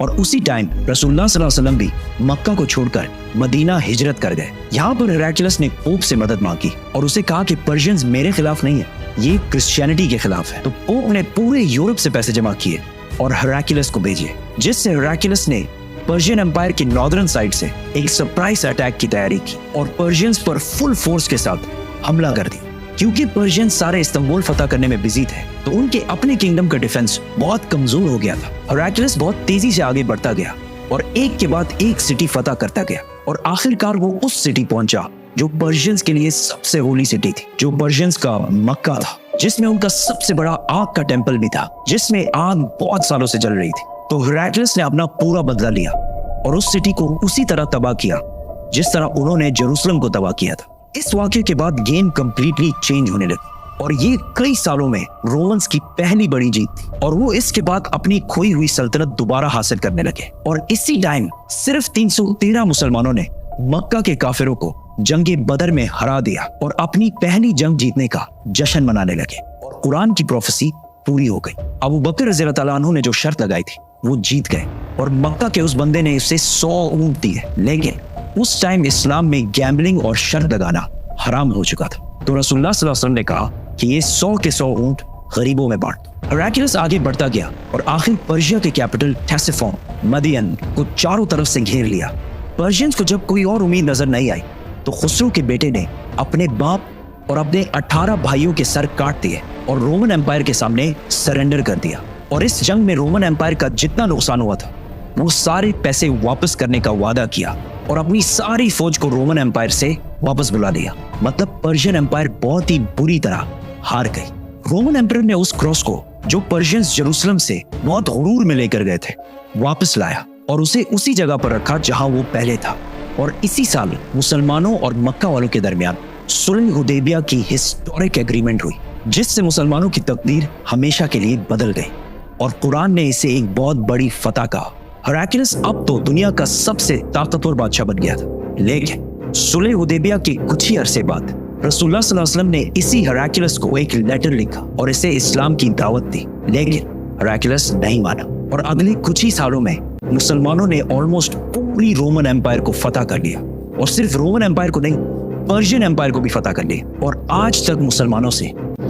और उसी टाइम रसूलुल्लाह सल्लल्लाहु अलैहि वसल्लम भी मक्का को छोड़कर मदीना हिजरत कर गए। यहाँ पर हेराक्लियस ने पोप से मदद मांगी और उसे कहा कि पर्शियंस मेरे खिलाफ नहीं है, ये क्रिश्चियनिटी के खिलाफ है। तो पोप ने पूरे यूरोप से पैसे जमा किए और हेराक्लियस को भेजे, जिससे हेराक्लियस ने पर्शियन एम्पायर की नॉर्दर्न साइड से एक सरप्राइज अटैक की तैयारी की और पर्शियंस पर फुल फोर्स के साथ हमला कर दिया। क्योंकि पर्शियंस सारे इस्तांबुल फतह करने में बिजी थे तो उनके अपने किंगडम का डिफेंस बहुत कमजोर हो गया था। हेराक्लियस बहुत तेजी से आगे बढ़ता गया और एक के बाद एक सिटी फतह करता गया और आखिरकार वो उस सिटी पहुंचा जो पर्शियंस के लिए सबसे होली सिटी थी, जो पर्शियंस का मक्का था, जिसमें उनका सबसे बड़ा आग का टेंपल भी था, जिसमें आग बहुत सालों से जल रही थी। तो हेराक्लियस ने अपना पूरा बदला लिया और उस सिटी को उसी तरह तबाह किया जिस तरह उन्होंने जेरूसलम को तबाह किया था। इस वाकये के बाद गेम कंप्लीटली चेंज होने लगी और ये कई सालों में रोमन्स की पहली बड़ी जीत थी और वो इसके बाद अपनी खोई हुई सल्तनत दोबारा हासिल करने लगे। और इसी टाइम सिर्फ 313 मुसलमानों ने मक्का के काफिरों को जंगे बदर में हरा दिया और अपनी पहली जंग जीतने का जश्न मनाने लगे और कुरान की प्रोफेसी पूरी हो गई। अबू बकर रज़ियल्लाहु ताला अन्हु ने जो शर्त लगाई थी वो जीत गए और मक्का के उस बंदे ने उसे 100 ऊंट दिए, लेकिन उस टाइम इस्लाम में गैम्बलिंग और शर्त लगाना हराम हो चुका था। तो रसूलुल्लाह सल्लल्लाहु अलैहि वसल्लम ने कहा कि ये 100 के 100 ऊंट गरीबों में बांट दो। हेराक्लियस आगे बढ़ता गया और आखिर पर्शिया के कैपिटल टेसिफोन मदियन को चारों तरफ से घेर लिया। पर्शियंस को जब कोई और उम्मीद नजर नहीं आई तो खुसरो के बेटे ने अपने बाप और अपने 18 भाइयों के सर काट दिए और रोमन एम्पायर के सामने सरेंडर कर दिया। और इस जंग में रोमन एम्पायर का जितना नुकसान हुआ था वो सारे पैसे वापस करने का वादा किया और अपनी सारी फौज को रोमन एम्पायर से वापस बुला लिया। मतलब पर्शियन एम्पायर बहुत ही बुरी तरह हार गई। रोमन एम्पायर ने उस क्रॉस को जो पर्शियंस जेरूसलम से बहुत गुरूर में लेकर गए थे वापस लाया और उसे उसी जगह पर रखा जहां वो पहले था। और इसी साल मुसलमानों और मक्का वालों के दरमियान सुलह हुदैबिया की हिस्टोरिक एग्रीमेंट हुई, जिससे मुसलमानों की तकदीर हमेशा के लिए बदल गई और कुरान ने इसे एक बहुत बड़ी फतह कहा। हेराक्लियस अब तो दुनिया का सबसे ताकतवर बादशाह बन गया था, लेकिन सुलह हुदैबिया के कुछ ही अरसे बाद रसूलुल्लाह सल्लल्लाहु अलैहि वसल्लम ने इसी हेराक्लियस को एक लेटर लिखा और इसे इस्लाम की दावत दी, लेकिन हेराक्लियस नहीं माना और अगले कुछ ही सालों में मुसलमानों ने ऑलमोस्ट पूरी रोमन एम्पायर को फतह कर लिया, और सिर्फ रोमन एम्पायर को नहीं, पर्शियन एम्पायर को भी फतह कर लिया, और आज तक मुसलमानों से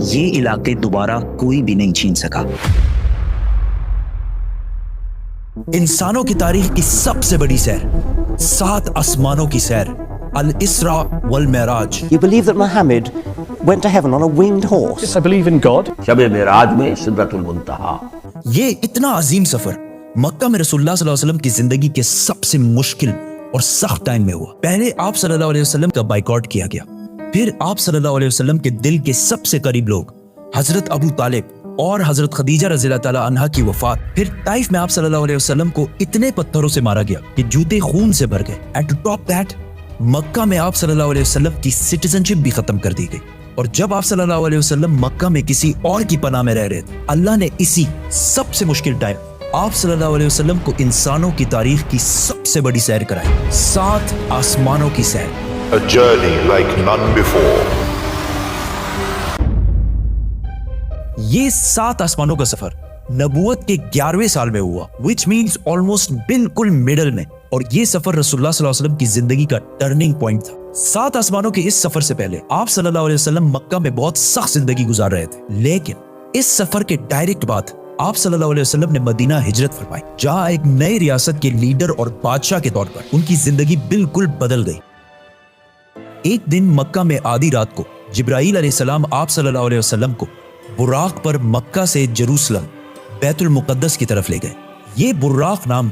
ये इलाके दोबारा कोई भी नहीं छीन सका। इंसानों की तारीख की सबसे बड़ी सैर, 7 आसमानों की सैर, अल-इस्रा वल Meraj. You believe that Muhammad went to heaven on a winged horse? Yes, I believe in God. शब मेराज में सिदरतुल मुंतहा। ये इतना अजीम सफर मक्का में रसूलुल्लाह सल्लल्लाहु अलैहि वसल्लम की जिंदगी के सबसे मुश्किल और सख्त टाइम में हुआ। पहले आप सल्लल्लाहु अलैहि वसल्लम का बाइकआउट किया गया, फिर आप सल्लल्लाहु अलैहि वसल्लम के दिल के सबसे करीब लोग हजरत अबू तालिब और हजरत खदीजा रज़ियल्लाहु ताला अन्हा की वफात, फिर ताइफ में आप सल्लल्लाहु अलैहि वसल्लम को इतने पत्थरों से मारा गया कि जूते खून से भर गए। एंड टू टॉप दैट, मक्का में आप सल्लल्लाहु अलैहि वसल्लम की सिटीजनशिप भी खत्म कर दी गई। और जब आप सल्लल्लाहु अलैहि वसल्लम मक्का में किसी और की पनाह में रह रहे थे, अल्लाह ने इसी सबसे मुश्किल टाइम आप सल्लल्लाहु अलैहि वसल्लम को इंसानों की तारीख की सबसे बड़ी सैर कराई, 7 आसमानों की सैर। A journey like none before. ये 7 आसमानों का सफर नबूवत के 11वें साल में हुआ, which means ऑलमोस्ट बिल्कुल मिडल में, और ये सफर रसूलुल्लाह सल्लल्लाहु अलैहि वसल्लम की जिंदगी का टर्निंग पॉइंट था। 7 आसमानों के इस सफर से पहले आप सल्लल्लाहु अलैहि वसल्लम मक्का में बहुत सख्त जिंदगी गुजार रहे थे, लेकिन इस सफर के डायरेक्ट बाद आप सल्लल्लाहु अलैहि वसल्लम ने मदीना हिजरत फरमाई, जहां एक नई रियासत के लीडर और बादशाह के तौर पर उनकी जिंदगी बिल्कुल बदल गई। एक दिन मक्का में आधी रात को जिब्राईल अलैहिस्सलाम आप सल्लल्लाहु अलैहि वसल्लम को बुराक पर मक्का से जेरूसलम बैतुल मुकद्दस की तरफ ले गए। ये बुराक नाम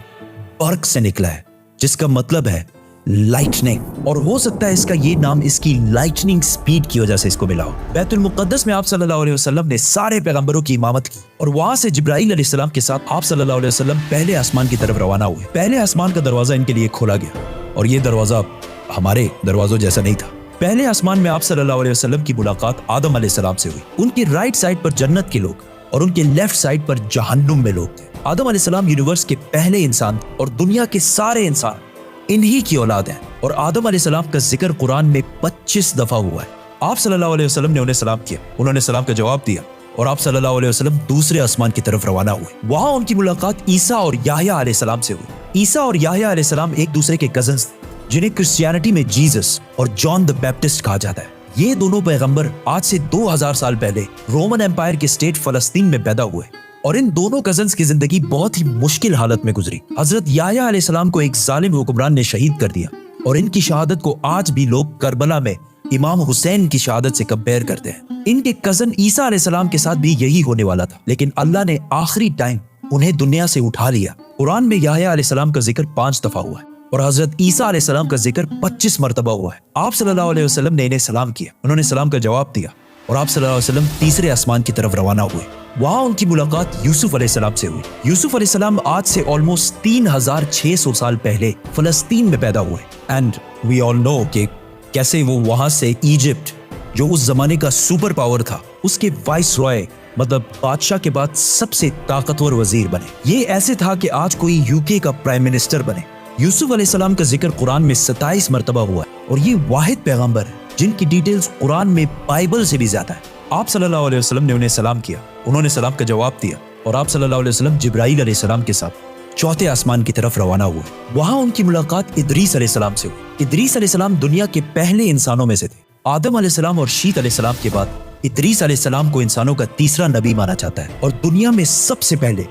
बर्क से निकला है, जिसका मतलब है लाइटनिंग, और हो सकता है इसका ये नाम इसकी लाइटनिंग स्पीड की वजह से इसको मिला हो। बैतुल मुकद्दस में आप सल्लल्लाहु अलैहि वसल्लम ने सारे पैगंबरों की इमामत की, और वहां से जिब्राईल अलैहिस्सलाम के साथ आप सल्लल्लाहु अलैहि वसल्लम पहले आसमान की तरफ रवाना हुए। पहले आसमान का दरवाजा इनके लिए खोला गया, और ये दरवाजा हमारे दरवाजों जैसा नहीं था। पहले आसमान में आप सल्लल्लाहु अलैहि वसल्लम की मुलाकात आदम अलैहिस्सलाम से हुई। उनकी राइट साइड पर जन्नत के लोग और उनके लेफ्ट साइड पर जहन्नुम में लोग थे। आदम अलैहिस्सलाम यूनिवर्स के पहले इंसान और दुनिया के सारे इंसान इन्हीं की औलाद हैं, और आदम अलैहिस्सलाम का जिक्र कुरान में 25 दफा हुआ है। आप सल्लल्लाहु अलैहि वसल्लम ने उन्हें सलाम किया, उन्होंने सलाम का जवाब दिया, और आप सल्लल्लाहु अलैहि वसल्लम दूसरे आसमान की तरफ रवाना हुए। वहां उनकी मुलाकात ईसा और याह्या अलैहिस्सलाम से हुई। ईसा और याह्या अलैहिस्सलाम एक दूसरे के कजन्स थे, जिन्हें क्रिश्चियनिटी में जीसस और जॉन द बैप्टिस्ट कहा जाता है। ये दोनों पैगंबर आज से 2000 साल पहले रोमन एम्पायर के स्टेट फलस्तीन में पैदा हुए, और इन दोनों कजन्स की जिंदगी बहुत ही मुश्किल हालत में गुजरी। हजरत याह्या अलैहिस्सलाम को एक जालिम हुक्मरान ने शहीद कर दिया, और इनकी शहादत को आज भी लोग करबला में इमाम हुसैन की शहादत से कंपेयर करते हैं। इनके कजन ईसा अलैहिस्सलाम के साथ भी यही होने वाला था, लेकिन अल्लाह ने आखिरी टाइम उन्हें दुनिया से उठा लिया। कुरान में याह्या अलैहिस्सलाम का जिक्र 5 दफा हुआ है, और हजरत ईसा अलैहिस्सलाम का जिक्र 25 मरतबा हुआ है। आप सल्लल्लाहु अलैहि वसल्लम ने इन्हें सलाम किया, उन्होंने सलाम का जवाब दिया, और आप सल्लल्लाहु अलैहि वसल्लम तीसरे आसमान की तरफ रवाना हुए। वहां उनकी मुलाकात यूसुफ अलैहिस्सलाम से हुई। यूसुफ अलैहिस्सलाम आज से ऑलमोस्ट 3600 साल पहले फलस्तीन में पैदा हुए, एंड वी ऑल नो कि कैसे वो वहां से इजिप्ट, जो उस जमाने का सुपर पावर था, उसके वाइस रॉय मतलब बादशाह के बाद सबसे ताकतवर वजीर बने। ये ऐसे था कि आज कोई यूके का प्राइम मिनिस्टर बने। यूसुफ अलैहिस्सलाम का जिक्र कुरान में 27 मरतबा हुआ है, और ये वाहिद पैगंबर है जिनकी डिटेल्स कुरान में बाइबल से भी ज्यादा है। आप सल्लल्लाहु अलैहि वसल्लम ने उन्हें सलाम किया, उन्होंने सलाम का जवाब दिया, और आप सल्लल्लाहु अलैहि वसल्लम जिब्राईल अलैहिस्सलाम के साथ चौथे आसमान की तरफ रवाना हुए। वहां उनकी मुलाकात इदरीस अलैहिस्सलाम से हुई। इदरीस अलैहिस्सलाम दुनिया के पहले इंसानों में से थे। आदम अलैहिस्सलाम और शीत अलैहिस्सलाम के बाद इदरीस अलैहिस्सलाम को इंसानों का तीसरा नबी माना जाता है, और दुनिया में सबसे पहले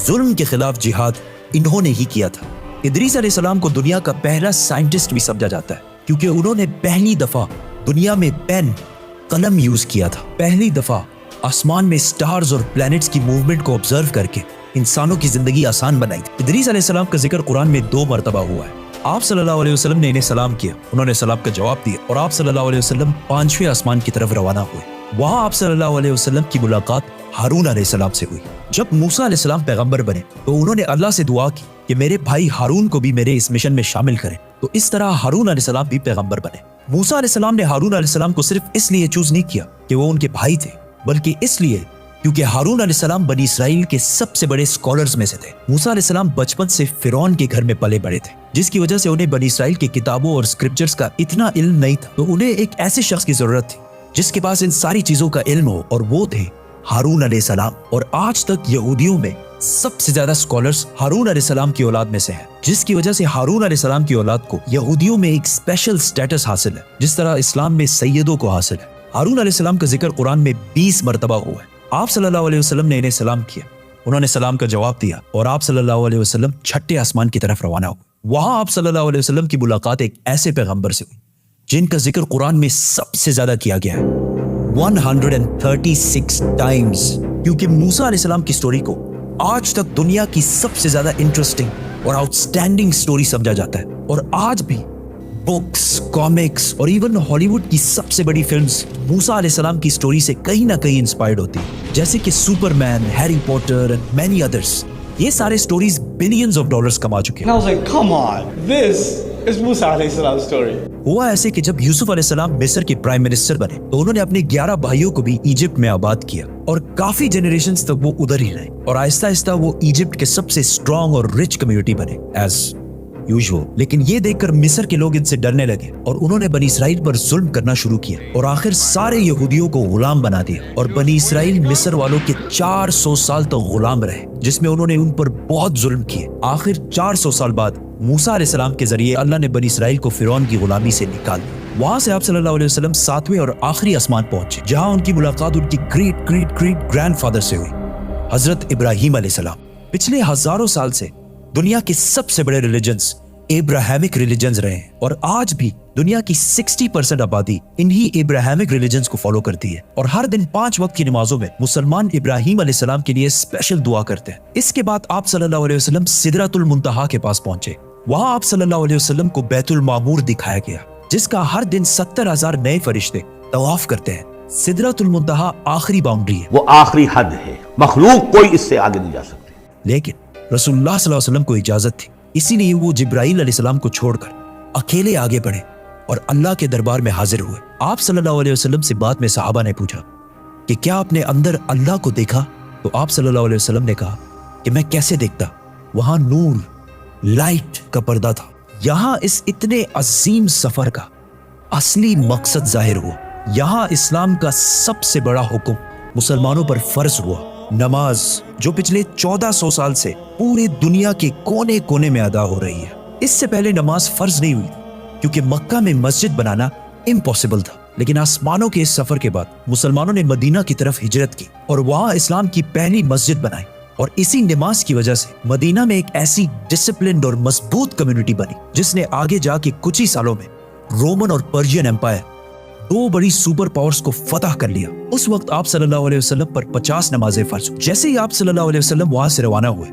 जुल्म के खिलाफ जिहाद इन्होंने ही किया था। इदरीस अलैहिस्सलाम को दुनिया का पहला साइंटिस्ट भी समझा जाता है, क्योंकि उन्होंने पहली दफा दुनिया में पेन कलम यूज किया था। पहली दफा आसमान में स्टार्स और प्लैनेट्स की मूवमेंट को ऑब्जर्व करके इंसानों की जिंदगी आसान बनाई थी। इदरीस अलैहिस्सलाम का जिक्र कुरान में 2 मरतबा हुआ है। आप सल्लल्लाहु अलैहि वसल्लम ने इन्हें सलाम किया, उन्होंने सलाम का जवाब दिया, और आप सल्लल्लाहु अलैहि वसल्लम 5वें आसमान की तरफ रवाना हुए। वहां आप सल्लल्लाहु अलैहि वसल्लम की मुलाकात हारून अलैहिस्सलाम से हुई। जब मूसा अलैहिस्सलाम पैगंबर बने तो उन्होंने अल्लाह से दुआ की कि मेरे भाई हारून को भी मेरे इस मिशन में शामिल करें, तो इस तरह हारून अलैहिस्सलाम भी पैगंबर बने। मूसा अलैहिस्सलाम ने हारून अलैहिस्सलाम को सिर्फ इसलिए चूज नहीं किया कि वो उनके भाई थे, बल्कि इसलिए क्योंकि हारून अलैहिस्सलाम बनी इसराइल के सबसे बड़े स्कॉलर्स में से थे। मूसा अलैहिस्सलाम बचपन से फिरौन के घर में पले बड़े थे, जिसकी वजह से उन्हें बनी इसराइल की किताबों और स्क्रिप्चर्स का इतना इल्म नहीं था। तो उन्हें एक ऐसे शख्स की जरूरत थी जिसके पास इन सारी चीजों का इल्म हो, और वो थे हारून अलैहिस्सलाम। और आज तक यहूदियों में سب سے زیادہ اسکالرز ہارون علیہ السلام کی اولاد میں سے ہیں، جس کی وجہ سے ہارون علیہ السلام کی اولاد کو یہودیوں میں ایک اسپیشل سٹیٹس حاصل ہے، جس طرح اسلام میں سیدوں کو حاصل ہے۔ ہارون علیہ السلام کا ذکر قرآن میں 20 مرتبہ ہوا ہے۔ آپ صلی اللہ علیہ وسلم نے انہیں سلام کیا، انہوں نے سلام کا جواب دیا، اور آپ صلی اللہ علیہ وسلم چھٹے آسمان کی طرف روانہ ہوئے۔ وہاں آپ صلی اللہ علیہ وسلم کی ملاقات ایک ایسے پیغمبر سے ہوئی جن کا ذکر قرآن میں سب سے زیادہ کیا گیا ہے، 136 ٹائمز، کیونکہ موسیٰ علیہ السلام کی سٹوری کو آج تک دنیا کی سب سے زیادہ انٹرسٹنگ اور آؤٹ اسٹینڈنگ سٹوری سمجھا جاتا ہے، اور آج بھی بکس، کامکس اور ایون ہالی ووڈ کی سب سے بڑی فلمز موسیٰ علیہ السلام کی سٹوری سے کہیں نہ کہیں انسپائرڈ ہوتی ہیں، جیسے کہ Superman, Harry Potter and many others. یہ سارے سٹوریز بلینز آف ڈالرز کما چکے ہیں۔ And I was like, come on, this is Musa alayhi salam's story. ہوا ایسے کہ جب یوسف علیہ السلام مصر کے پرائم منسٹر بنے تو انہوں نے اپنے 11 بھائیوں کو بھی ایجپٹ میں آباد کیا، اور کافی جنریشنز تک وہ ادھر ہی رہے، اور آہستہ آہستہ وہ ایجپٹ کے سب سے اسٹرانگ اور رچ کمیونٹی بنے ایز یوزول۔ لیکن یہ دیکھ کر مصر کے لوگ ان سے ڈرنے لگے، اور انہوں نے بنی اسرائیل پر ظلم کرنا شروع کیا، اور آخر سارے یہودیوں کو غلام بنا دیا، اور بنی اسرائیل مصر والوں کے 400 سال تک غلام رہے، جس میں انہوں نے ان پر بہت ظلم کیے۔ آخر 400 سال بعد موسیٰ علیہ السلام کے ذریعے اللہ نے بنی اسرائیل کو فرعون کی غلامی سے نکال دیا۔ وہاں سے آپ صلی اللہ علیہ وسلم 7ویں اور آخری آسمان پہنچے، جہاں ان کی ملاقات ان کی great great great grand father سے ہوئی، حضرت ابراہیم علیہ السلام۔ پچھلے ہزاروں سال سے دنیا کے سب سے بڑے ریلیجنز ابراہیمک ریلیجنز رہے ہیں، اور آج بھی دنیا کی 60% آبادی انہی ابراہیمک ریلیجنز کو فالو کرتی ہے، اور ہر دن 5 وقت کی نمازوں میں مسلمان ابراہیم علیہ السلام کے لیے اسپیشل دعا کرتے ہیں۔ اس کے بعد آپ صلی اللہ علیہ وسلم سدرۃ المنتہا کے پاس پہنچے۔ وہاں آپ صلی اللہ علیہ وسلم کو بیت المعمور دکھایا گیا، جس کا ہر دن 70,000 نئے فرشتے طواف کرتے ہیں۔ سدرۃ المنتہا آخری باؤنڈری ہے، وہ آخری حد ہے، مخلوق کوئی اس سے آگے نہیں جا سکتی۔ لیکن رسول اللہ صلی اللہ علیہ وسلم کو اجازت تھی، اسی لیے وہ جبرائیل علیہ السلام کو چھوڑ کر اکیلے آگے بڑھے اور اللہ کے دربار میں حاضر ہوئے۔ آپ صلی اللہ علیہ وسلم سے بعد میں صحابہ نے پوچھا کہ کیا آپ نے اندر اللہ کو دیکھا؟ تو آپ صلی اللہ علیہ وسلم نے کہا کہ میں کیسے دیکھتا، وہاں نور، لائٹ کا پردہ تھا۔ یہاں اس اتنے عظیم سفر کا اصلی مقصد ظاہر ہوا۔ یہاں اسلام کا سب سے بڑا حکم مسلمانوں پر فرض ہوا، نماز، جو پچھلے 1400 سال سے پورے دنیا کے کونے کونے میں ادا ہو رہی ہے۔ اس سے پہلے نماز فرض نہیں ہوئی تھی، کیونکہ مکہ میں مسجد بنانا امپاسبل تھا، لیکن آسمانوں کے اس سفر کے بعد مسلمانوں نے مدینہ کی طرف ہجرت کی اور وہاں اسلام کی پہلی مسجد بنائی، اور اسی نماز کی وجہ سے مدینہ میں ایک ایسی ڈسپلنڈ اور مضبوط کمیونٹی بنی جس نے آگے جا کے کچھ ہی سالوں میں رومن اور پرشین امپائر، 2 بڑی سپر پاورز کو فتح کر لیا۔ اس وقت آپ صلی اللہ علیہ وسلم پر 50 نمازیں فرض ہوئی۔ جیسے ہی آپ صلی اللہ علیہ وسلم وہاں سے روانہ ہوئے،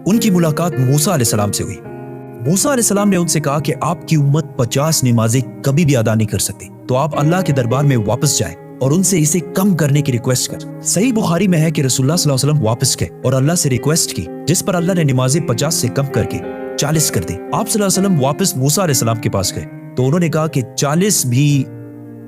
ان کی ملاقات موسیٰ علیہ السلام سے ہوئی۔ موسیٰ علیہ السلام نے ان سے کہا کہ آپ کی امت 50 نمازیں کبھی بھی ادا نہیں کر سکتی، تو آپ اللہ کے دربار میں واپس جائیں اور ان سے اسے کم کرنے کی ریکویسٹ کر۔ صحیح بخاری میں ہے کہ رسول اللہ صلی اللہ علیہ وسلم واپس گئے اور اللہ سے ریکویسٹ کی، جس پر اللہ نے نمازیں 50 سے کم کر کے 40 کر دی۔ آپ صلی اللہ علیہ وسلم واپس موسیٰ علیہ السلام کے پاس گئے تو انہوں نے کہا کہ 40 بھی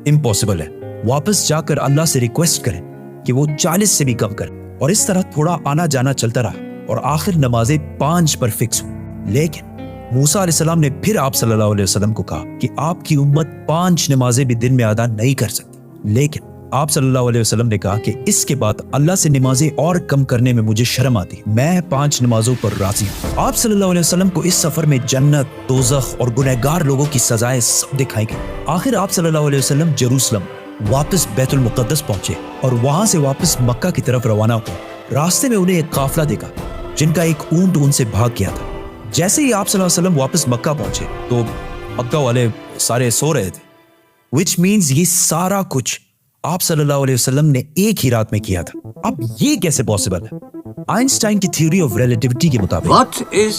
امپاسبل ہے، واپس جا کر اللہ سے ریکویسٹ کریں کہ وہ 40 سے بھی کم کریں، اور اس طرح تھوڑا آنا جانا چلتا رہا اور آخر نمازیں 5 پر فکس ہوئی۔ لیکن موسیٰ علیہ السلام نے پھر آپ صلی اللہ علیہ وسلم کو کہا کہ آپ کی امت 5 نمازیں بھی دن میں ادا نہیں کر سکتی، لیکن آپ صلی اللہ علیہ وسلم نے کہا کہ اس کے بعد اللہ سے نمازیں اور کم کرنے میں مجھے شرم آتی، میں 5 نمازوں پر راضی ہوں۔ آپ صلی اللہ علیہ وسلم کو اس سفر میں جنت، دوزخ اور گنہگار لوگوں کی سزائیں سب دکھائی گئی۔ آخر آپ صلی اللہ علیہ وسلم جیروسلم واپس بیت المقدس پہنچے اور وہاں سے واپس مکہ کی طرف روانہ ہوئے۔ راستے میں انہیں ایک قافلہ دیکھا جن کا ایک اونٹ ان سے بھاگ گیا تھا۔ جیسے ہی آپ صلی اللہ علیہ وسلم واپس مکہ پہنچے تو مکہ والے سارے سو رہے تھے، which means یہ سارا کچھ آپ صلی اللہ علیہ وسلم نے ایک ہی رات میں کیا تھا۔ اب یہ کیسے پاسبل ہے؟ آئنسٹائن کی تھیوری آف ریلیٹیوٹی کے مطابق What is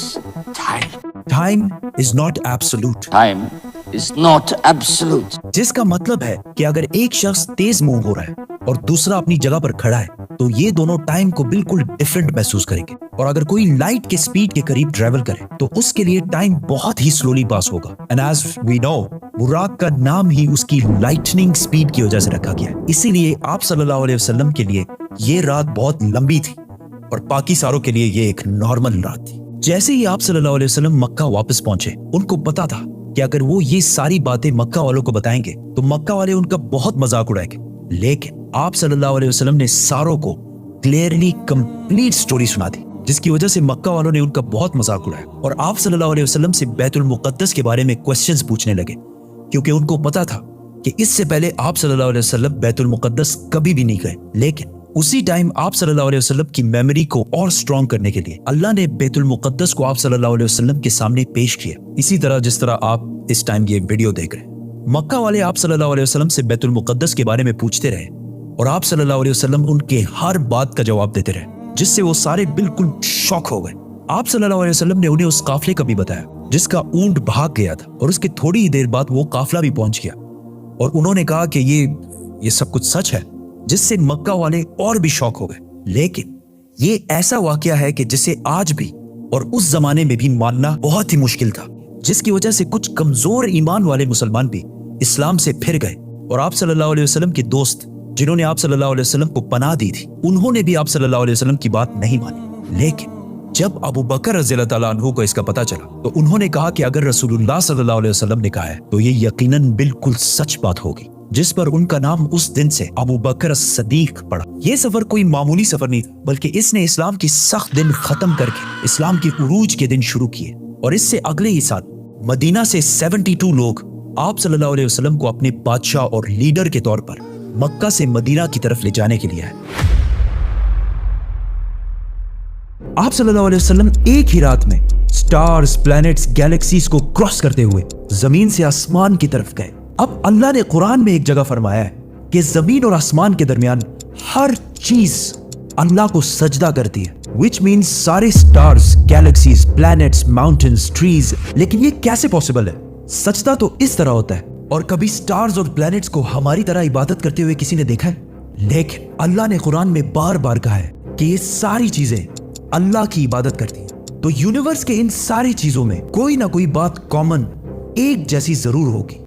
time? Time is not absolute, Time is not absolute. جس کا مطلب ہے کہ اگر ایک شخص تیز موو ہو رہا ہے اور دوسرا اپنی جگہ پر کھڑا ہے تو یہ دونوں ٹائم کو بالکل ڈیفرنٹ محسوس کریں گے، اور اگر کوئی لائٹ کے سپیڈ کے قریب ٹریول کرے تو اس کے لیے ٹائم بہت ہی سلولی پاس ہوگا۔ And as we know، Buraq کا نام ہی اس کی لائٹننگ سپیڈ کی وجہ سے رکھا گیا ہے، اسی لیے آپ صلی اللہ علیہ وسلم کے لیے یہ رات بہت لمبی تھی اور باقی ساروں کے لیے یہ ایک نارمل رات تھی۔ جیسے ہی آپ صلی اللہ علیہ وسلم مکہ واپس پہنچے، ان کو پتا تھا کہ اگر وہ یہ ساری باتیں مکہ والوں کو بتائیں گے تو مکہ والے ان کا بہت مذاق اڑائیں گے، لیکن آپ صلی اللہ علیہ وسلم نے ساروں کو کلیئرلی کمپلیٹ سٹوری سنا دی، जिसकी वजह से मक्का वालों ने उनका बहुत मजाक उड़ाया और आप सल्लल्लाहु अलैहि वसल्लम से बैतुल मुक़द्दस के बारे में क्वेश्चंस पूछने लगे, क्योंकि उनको पता था कि इससे पहले आप सल्लल्लाहु अलैहि वसल्लम बैतुल मुक़द्दस कभी भी नहीं गए। लेकिन उसी टाइम आप सल्लल्लाहु अलैहि वसल्लम की मेमोरी को और स्ट्रॉन्ग करने के लिए अल्लाह ने बैतुल मुक़द्दस को आप सल्लल्लाहु अलैहि वसल्लम के सामने पेश किया, इसी तरह जिस तरह आप इस टाइम ये वीडियो देख रहे हैं। मक्का वाले आप सल्लल्लाहु अलैहि वसल्लम से बैतुल मुक़द्दस के बारे में पूछते रहे और आप सल्लल्लाहु अलैहि वसल्लम उनके हर बात का जवाब देते रहे, जिससे वो सारे बिल्कुल शॉक हो गए। आप सल्लल्लाहु अलैहि वसल्लम ने उन्हें उस काफले का भी बताया जिसका ऊंट भाग गया था और उसके थोड़ी ही देर बाद वो काफला भी पहुंच गया, और उन्होंने कहा कि ये सब कुछ सच है, जिससे मक्का वाले और भी शॉक हो गए। लेकिन ये ऐसा वाकया है कि जिसे आज भी और उस जमाने में भी मानना बहुत ही मुश्किल था, जिसकी वजह से कुछ कमजोर ईमान वाले मुसलमान भी इस्लाम से फिर गए और आप सल्लल्लाहु अलैहि वसल्लम के दोस्त जिन्होंने आप सल्लल्लाहु अलैहि वसल्लम को पनाह दी थी, उन्होंने भी आप सल्लल्लाहु अलैहि वसल्लम की बात नहीं मानी। लेकिन जब अबू बकर रज़ियल्लाहु ताला अन्हु को इसका पता चला तो उन्होंने कहा कि अगर रसूलुल्लाह सल्लल्लाहु अलैहि वसल्लम ने कहा है तो ये यकीनन बिल्कुल सच बात होगी, जिस पर उनका नाम उस दिन से अबू बकर सदीक पड़ा। ये सफर कोई मामूली सफर नहीं था, बल्कि इसने इस्लाम की सख्त दिन खत्म करके इस्लाम की उरूज के दिन शुरू किए, और इससे अगले ही साल मदीना से 72 लोग आप सल्लल्लाहु अलैहि वसल्लम को अपने बादशाह और लीडर के तौर पर मक्का से मदीना की तरफ ले जाने के लिए आए। आप सल्लल्लाहु अलैहि वसल्लम एक ही रात में स्टार्स, प्लैनेट्स, गैलेक्सीज को क्रॉस करते हुए जमीन से आसमान की तरफ गए। अब अल्लाह ने कुरान में एक जगह फरमाया है कि जमीन और आसमान के दरमियान हर चीज अल्लाह को सजदा करती है, विच मीन्स सारे stars, galaxies, planets, mountains, trees. लेकिन ये कैसे पॉसिबल है? सजदा तो इस तरह होता है, और कभी स्टार्स और प्लैनेट्स को हमारी तरह इबादत करते हुए किसी ने देखा है? लेकिन अल्लाह ने कुरान में बार बार कहा है कि ये सारी चीजें अल्लाह की इबादत करती हैं। तो यूनिवर्स के इन सारी चीजों में कोई ना कोई बात कॉमन, एक जैसी जरूर होगी।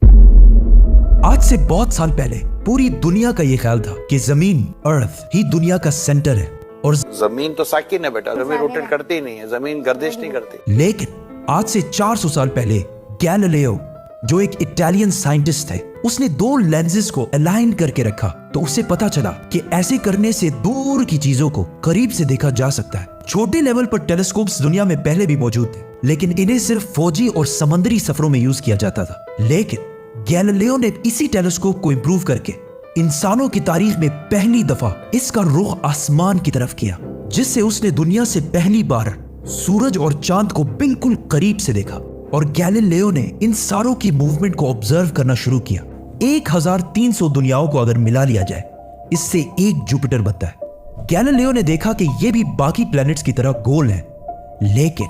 आज से बहुत साल पहले पूरी दुनिया का ये ख्याल था कि जमीन, अर्थ ही दुनिया का सेंटर है, और जमीन तो साकिन है बेटा, जमीन रोटेट करती ही नहीं है, जमीन गर्दिश नहीं करती। लेकिन आज से 400 साल पहले गैलीलियो, जो एक इटालियन साइंटिस्ट थे, उसने 2 लेंसेज को अलाइन करके रखा, तो उसे पता चला कि ऐसे करने से दूर की चीजों को करीब से देखा जा सकता है। छोटे लेवल पर टेलीस्कोप्स दुनिया में पहले भी मौजूद थे, लेकिन इन्हें सिर्फ फौजी और समंदरी सफरों में यूज किया जाता था। लेकिन गैलीलियो ने इसी टेलीस्कोप को इंप्रूव करके इंसानों की तारीख में पहली दफा इसका रुख आसमान की तरफ किया, जिससे उसने दुनिया से पहली बार सूरज और चांद को बिल्कुल करीब से देखा। और गैलीलियो ने इन सारों की मूवमेंट को ऑब्जर्व करना शुरू किया। 1300 दुनियाओं को अगर मिला लिया जाए, इससे एक जुपिटर बनता है। गैलीलियो ने देखा कि ये भी बाकी प्लैनेट्स की तरह गोल है, लेकिन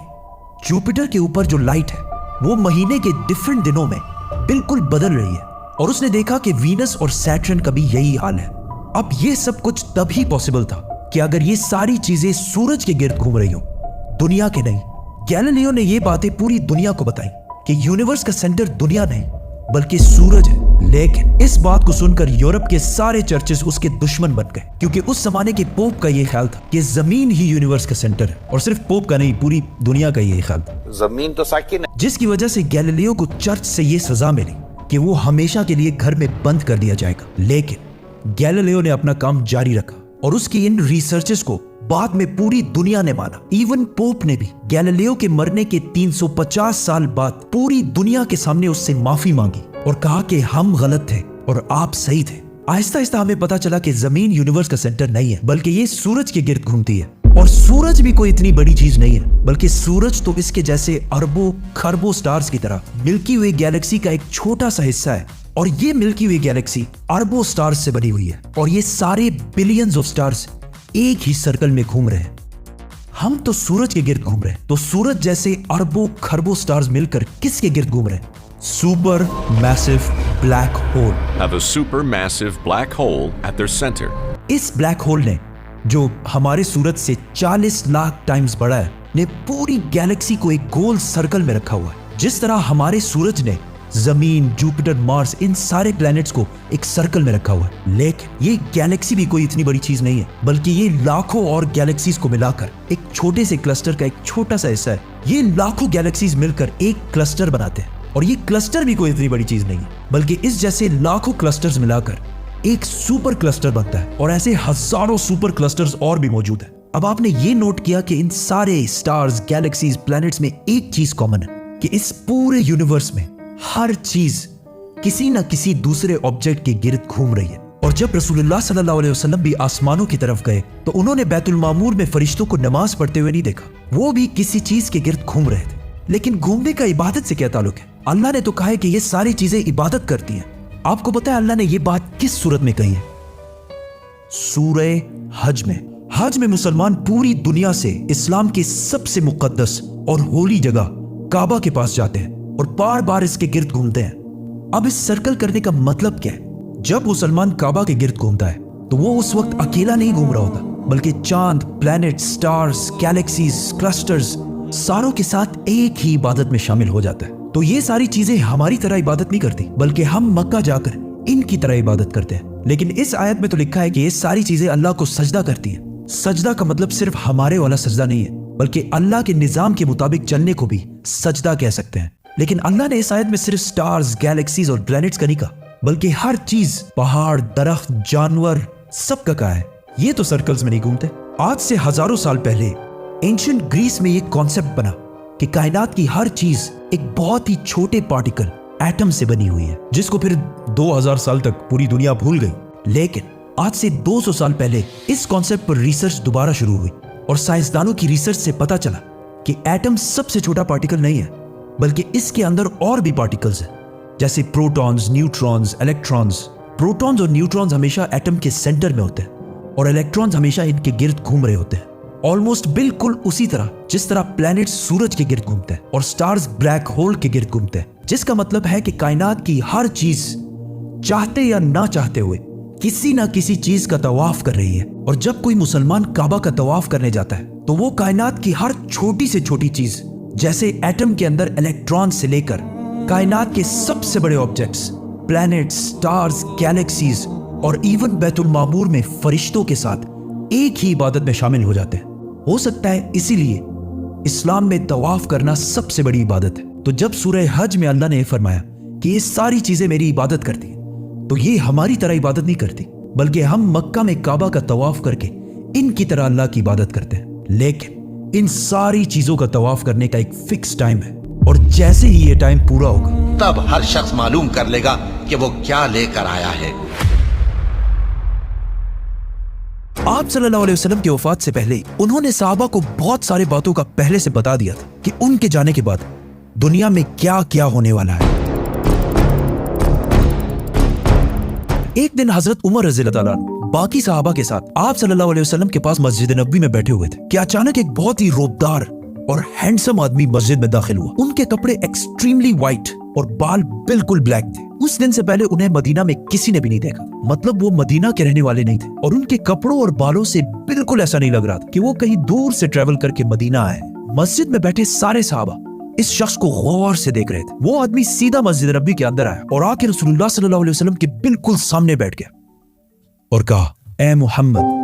जुपिटर के ऊपर जो लाइट है वो महीने के डिफरेंट दिनों में बिल्कुल बदल रही है, और उसने देखा कि वीनस और सैटर्न का भी यही हाल है। अब ये सब कुछ तभी पॉसिबल था कि अगर ये सारी चीजें सूरज के गिर्द घूम रही हो, दुनिया के नहीं। गैलीलियो ने ये बातें पूरी दुनिया को बताई कि यूनिवर्स का सेंटर दुनिया नहीं बल्कि सूरज है। लेकिन इस बात को सुनकर यूरोप के सारे चर्चेस उसके दुश्मन बन गए, क्योंकि उस जमाने के पोप का ये ख्याल था कि जमीन ही यूनिवर्स का सेंटर है, और सिर्फ पोप का नहीं, पूरी दुनिया का ये ख्याल था। जमीन तो साकिन है, जिसकी वजह से गैलीलियो को चर्च से ये सजा मिली कि वो हमेशा के लिए घर में बंद कर दिया जाएगा। लेकिन गैलीलियो ने अपना काम जारी रखा, और उसकी इन रिसर्चेस को बाद में पूरी दुनिया ने माना। इवन पोप ने भी गैलीलियो के मरने के 350 साल बाद पूरी दुनिया के सामने उससे माफी मांगी और कहा कि हम गलत थे और आप सही थे। आहिस्ता आहिस्ता हमें पता चला कि जमीन यूनिवर्स का सेंटर नहीं है, बल्कि ये सूरज के गिर्द घूमती है, और सूरज भी कोई इतनी बड़ी चीज नहीं है, बल्कि सूरज तो इसके जैसे अरबों खरबों स्टार्स की तरह मिल्की वे गैलेक्सी का एक छोटा सा हिस्सा है। और ये मिल्की वे गैलेक्सी अरबों स्टार्स से बनी हुई है, और ये सारे बिलियंस ऑफ स्टार्स एक ही सर्कल में घूम रहे हैं। हम तो सूरज के गिर्द घूम रहे हैं, तो सूरज जैसे अरबों खरबों स्टार्स मिलकर किसके गिर्द घूम रहे हैं? Super massive black hole. Have a supermassive black hole at their center. इस ब्लैक होल ने, जो हमारे सूरज से 40 लाख टाइम्स बड़ा है, ने पूरी गैलेक्सी को एक गोल सर्कल में रखा हुआ है। जिस तरह हमारे सूरज ने जमीन, जुपिटर, मार्स, इन सारे प्लैनेट्स को एक सर्कल में रखा हुआ है। लेकिन ये गैलेक्सी भी कोई इतनी बड़ी चीज नहीं है, बल्कि ये लाखों और गैलेक्सीज को मिलाकर एक छोटे से क्लस्टर का एक छोटा सा हिस्सा है। ये लाखों गैलेक्सीज मिलकर एक क्लस्टर बनाते हैं, और ये क्लस्टर भी कोई इतनी बड़ी चीज नहीं है, बल्कि इस जैसे लाखों क्लस्टर्स मिलाकर एक सुपर क्लस्टर बनता है, और ऐसे हजारों सुपर क्लस्टर्स और भी मौजूद है। اب آپ نے یہ نوٹ کیا کہ ان سارے سٹارز، گیلیکسیز، پلانٹس میں ایک چیز کامن ہے کہ اس پورے یونیورس میں ہر چیز کسی نہ کسی دوسرے آبجیکٹ کے گرد گھوم رہی ہے. اور جب رسول اللہ صلی اللہ علیہ وسلم بھی آسمانوں کی طرف گئے تو انہوں نے بیت المعمور میں فرشتوں کو نماز پڑھتے ہوئے نہیں دیکھا. وہ بھی کسی چیز کے گرد گھوم رہے تھے. لیکن گھومنے کا عبادت سے کیا تعلق ہے؟ اللہ نے تو کہا ہے کہ یہ ساری چیزیں عبادت کرتی ہیں. آپ کو پتہ ہے اللہ نے یہ بات کس صورت میں کہی ہے؟ سورہ حج میں. حج میں مسلمان پوری دنیا سے اسلام کی سب سے مقدس اور ہولی جگہ کعبہ کے پاس جاتے ہیں اور بار بار اس کے گرد گھومتے ہیں. اب اس سرکل کرنے کا مطلب کیا ہے؟ جب مسلمان کعبہ کے گرد گھومتا ہے تو وہ اس وقت اکیلا نہیں گھوم رہا ہوتا، بلکہ چاند، پلانٹ، سٹارز، گیلیکسیز، کلسٹرز ساروں کے ساتھ ایک ہی عبادت میں شامل ہو جاتا ہے. تو یہ ساری چیزیں ہماری طرح عبادت نہیں کرتی، بلکہ ہم مکہ جا کر ان کی طرح عبادت کرتے ہیں. لیکن اس آیت میں تو لکھا ہے کہ یہ ساری چیزیں اللہ کو سجدہ کرتی ہیں. سجدہ کا مطلب صرف ہمارے والا سجدہ نہیں ہے، بلکہ اللہ کے نظام کے مطابق چلنے کو بھی سجدہ کہہ سکتے ہیں. لیکن اللہ نے اس آیت میں صرف سٹارز، گیلیکسیز اور پلانٹس کا نہیں کہا، بلکہ ہر چیز، پہاڑ، درخت، جانور، سب کا کہا ہے. یہ تو سرکلز میں نہیں گھومتے. آج سے ہزاروں سال پہلے اینشنٹ گریس میں یہ کانسیپٹ بنا کہ کائنات کی ہر چیز ایک بہت ہی چھوٹے پارٹیکل ایٹم سے بنی ہوئی ہے، جس کو پھر 2000 سال تک پوری دنیا بھول گئی. لیکن آج سے 200 سال پہلے اس کانسیپٹ پر ریسرچ دوبارہ شروع ہوئی اور سائنسدانوں کی ریسرچ سے پتا چلا کہ ایٹم سب سے چھوٹا پارٹیکل نہیں ہے، بلکہ اس کے اندر اور بھی پارٹیکلز ہیں، جیسے پروٹونز، نیوٹرونز، الیکٹرونز. پروٹونز اور نیوٹرونز ہمیشہ ایٹم کے سینٹر میں ہوتے ہیں اور الیکٹرونز ہمیشہ ان کے گرد گھوم رہے ہوتے ہیں، آلموسٹ بالکل اسی طرح جس طرح پلانٹ سورج کے گرد گھومتے ہیں اور سٹارز بلیک ہول کے گرد گھومتے ہیں. جس کا مطلب ہے کہ کائنات کی ہر چیز چاہتے یا نہ چاہتے ہوئے کسی نہ کسی چیز کا طواف کر رہی ہے. اور جب کوئی مسلمان کعبہ کا طواف کرنے جاتا ہے تو وہ کائنات کی ہر چھوٹی سے چھوٹی چیز، جیسے ایٹم کے اندر الیکٹرون سے لے کر کائنات کے سب سے بڑے آبجیکٹس، پلانٹس، سٹارز، گیلیکسیز اور ایون بیت المعمور میں فرشتوں کے ساتھ ایک ہی عبادت میں شامل ہو جاتے ہیں. ہو سکتا ہے اسی لیے اسلام میں طواف کرنا سب سے بڑی عبادت ہے. تو جب سورہ حج میں اللہ نے فرمایا کہ یہ ساری چیزیں میری عبادت کرتی ہیں، تو یہ ہماری طرح عبادت نہیں کرتی، بلکہ ہم مکہ میں کعبہ کا طواف کر کے ان کی طرح اللہ کی عبادت کرتے ہیں. لیکن ان ساری چیزوں کا طواف کرنے کا ایک فکس ٹائم ہے، اور جیسے ہی یہ ٹائم پورا ہوگا تب ہر شخص معلوم کر لے گا کہ وہ کیا لے کر آیا ہے. آپ صلی اللہ علیہ وسلم کی وفات سے پہلے انہوں نے صحابہ کو بہت سارے باتوں کا پہلے سے بتا دیا تھا کہ ان کے جانے کے بعد دنیا میں کیا کیا ہونے والا ہے. ایک دن حضرت عمر رضی اللہ تعالیٰ عنہ باقی صحابہ کے ساتھ آپ صلی اللہ علیہ وسلم کے پاس مسجد نبوی میں بیٹھے ہوئے تھے کہ اچانک ایک بہت ہی روبدار اور ہینڈسم آدمی مسجد میں داخل ہوا. ان کے کپڑے ایکسٹریملی وائٹ اور بال بالکل بلیک تھے. اس دن سے پہلے انہیں مدینہ میں کسی نے بھی نہیں دیکھا، مطلب وہ مدینہ کے رہنے والے نہیں تھے، اور ان کے کپڑوں اور بالوں سے بالکل ایسا نہیں لگ رہا تھا کہ وہ کہیں دور سے ٹریول کر کے مدینہ آئے. مسجد میں بیٹھے سارے صحابہ اس شخص کو غور سے دیکھ رہے تھے. وہ آدمی سیدھا مسجد نبوی کے اندر آیا اور آ کے رسول اللہ صلی اللہ علیہ وسلم کے بالکل سامنے بیٹھ گیا اور کہا، اے محمد،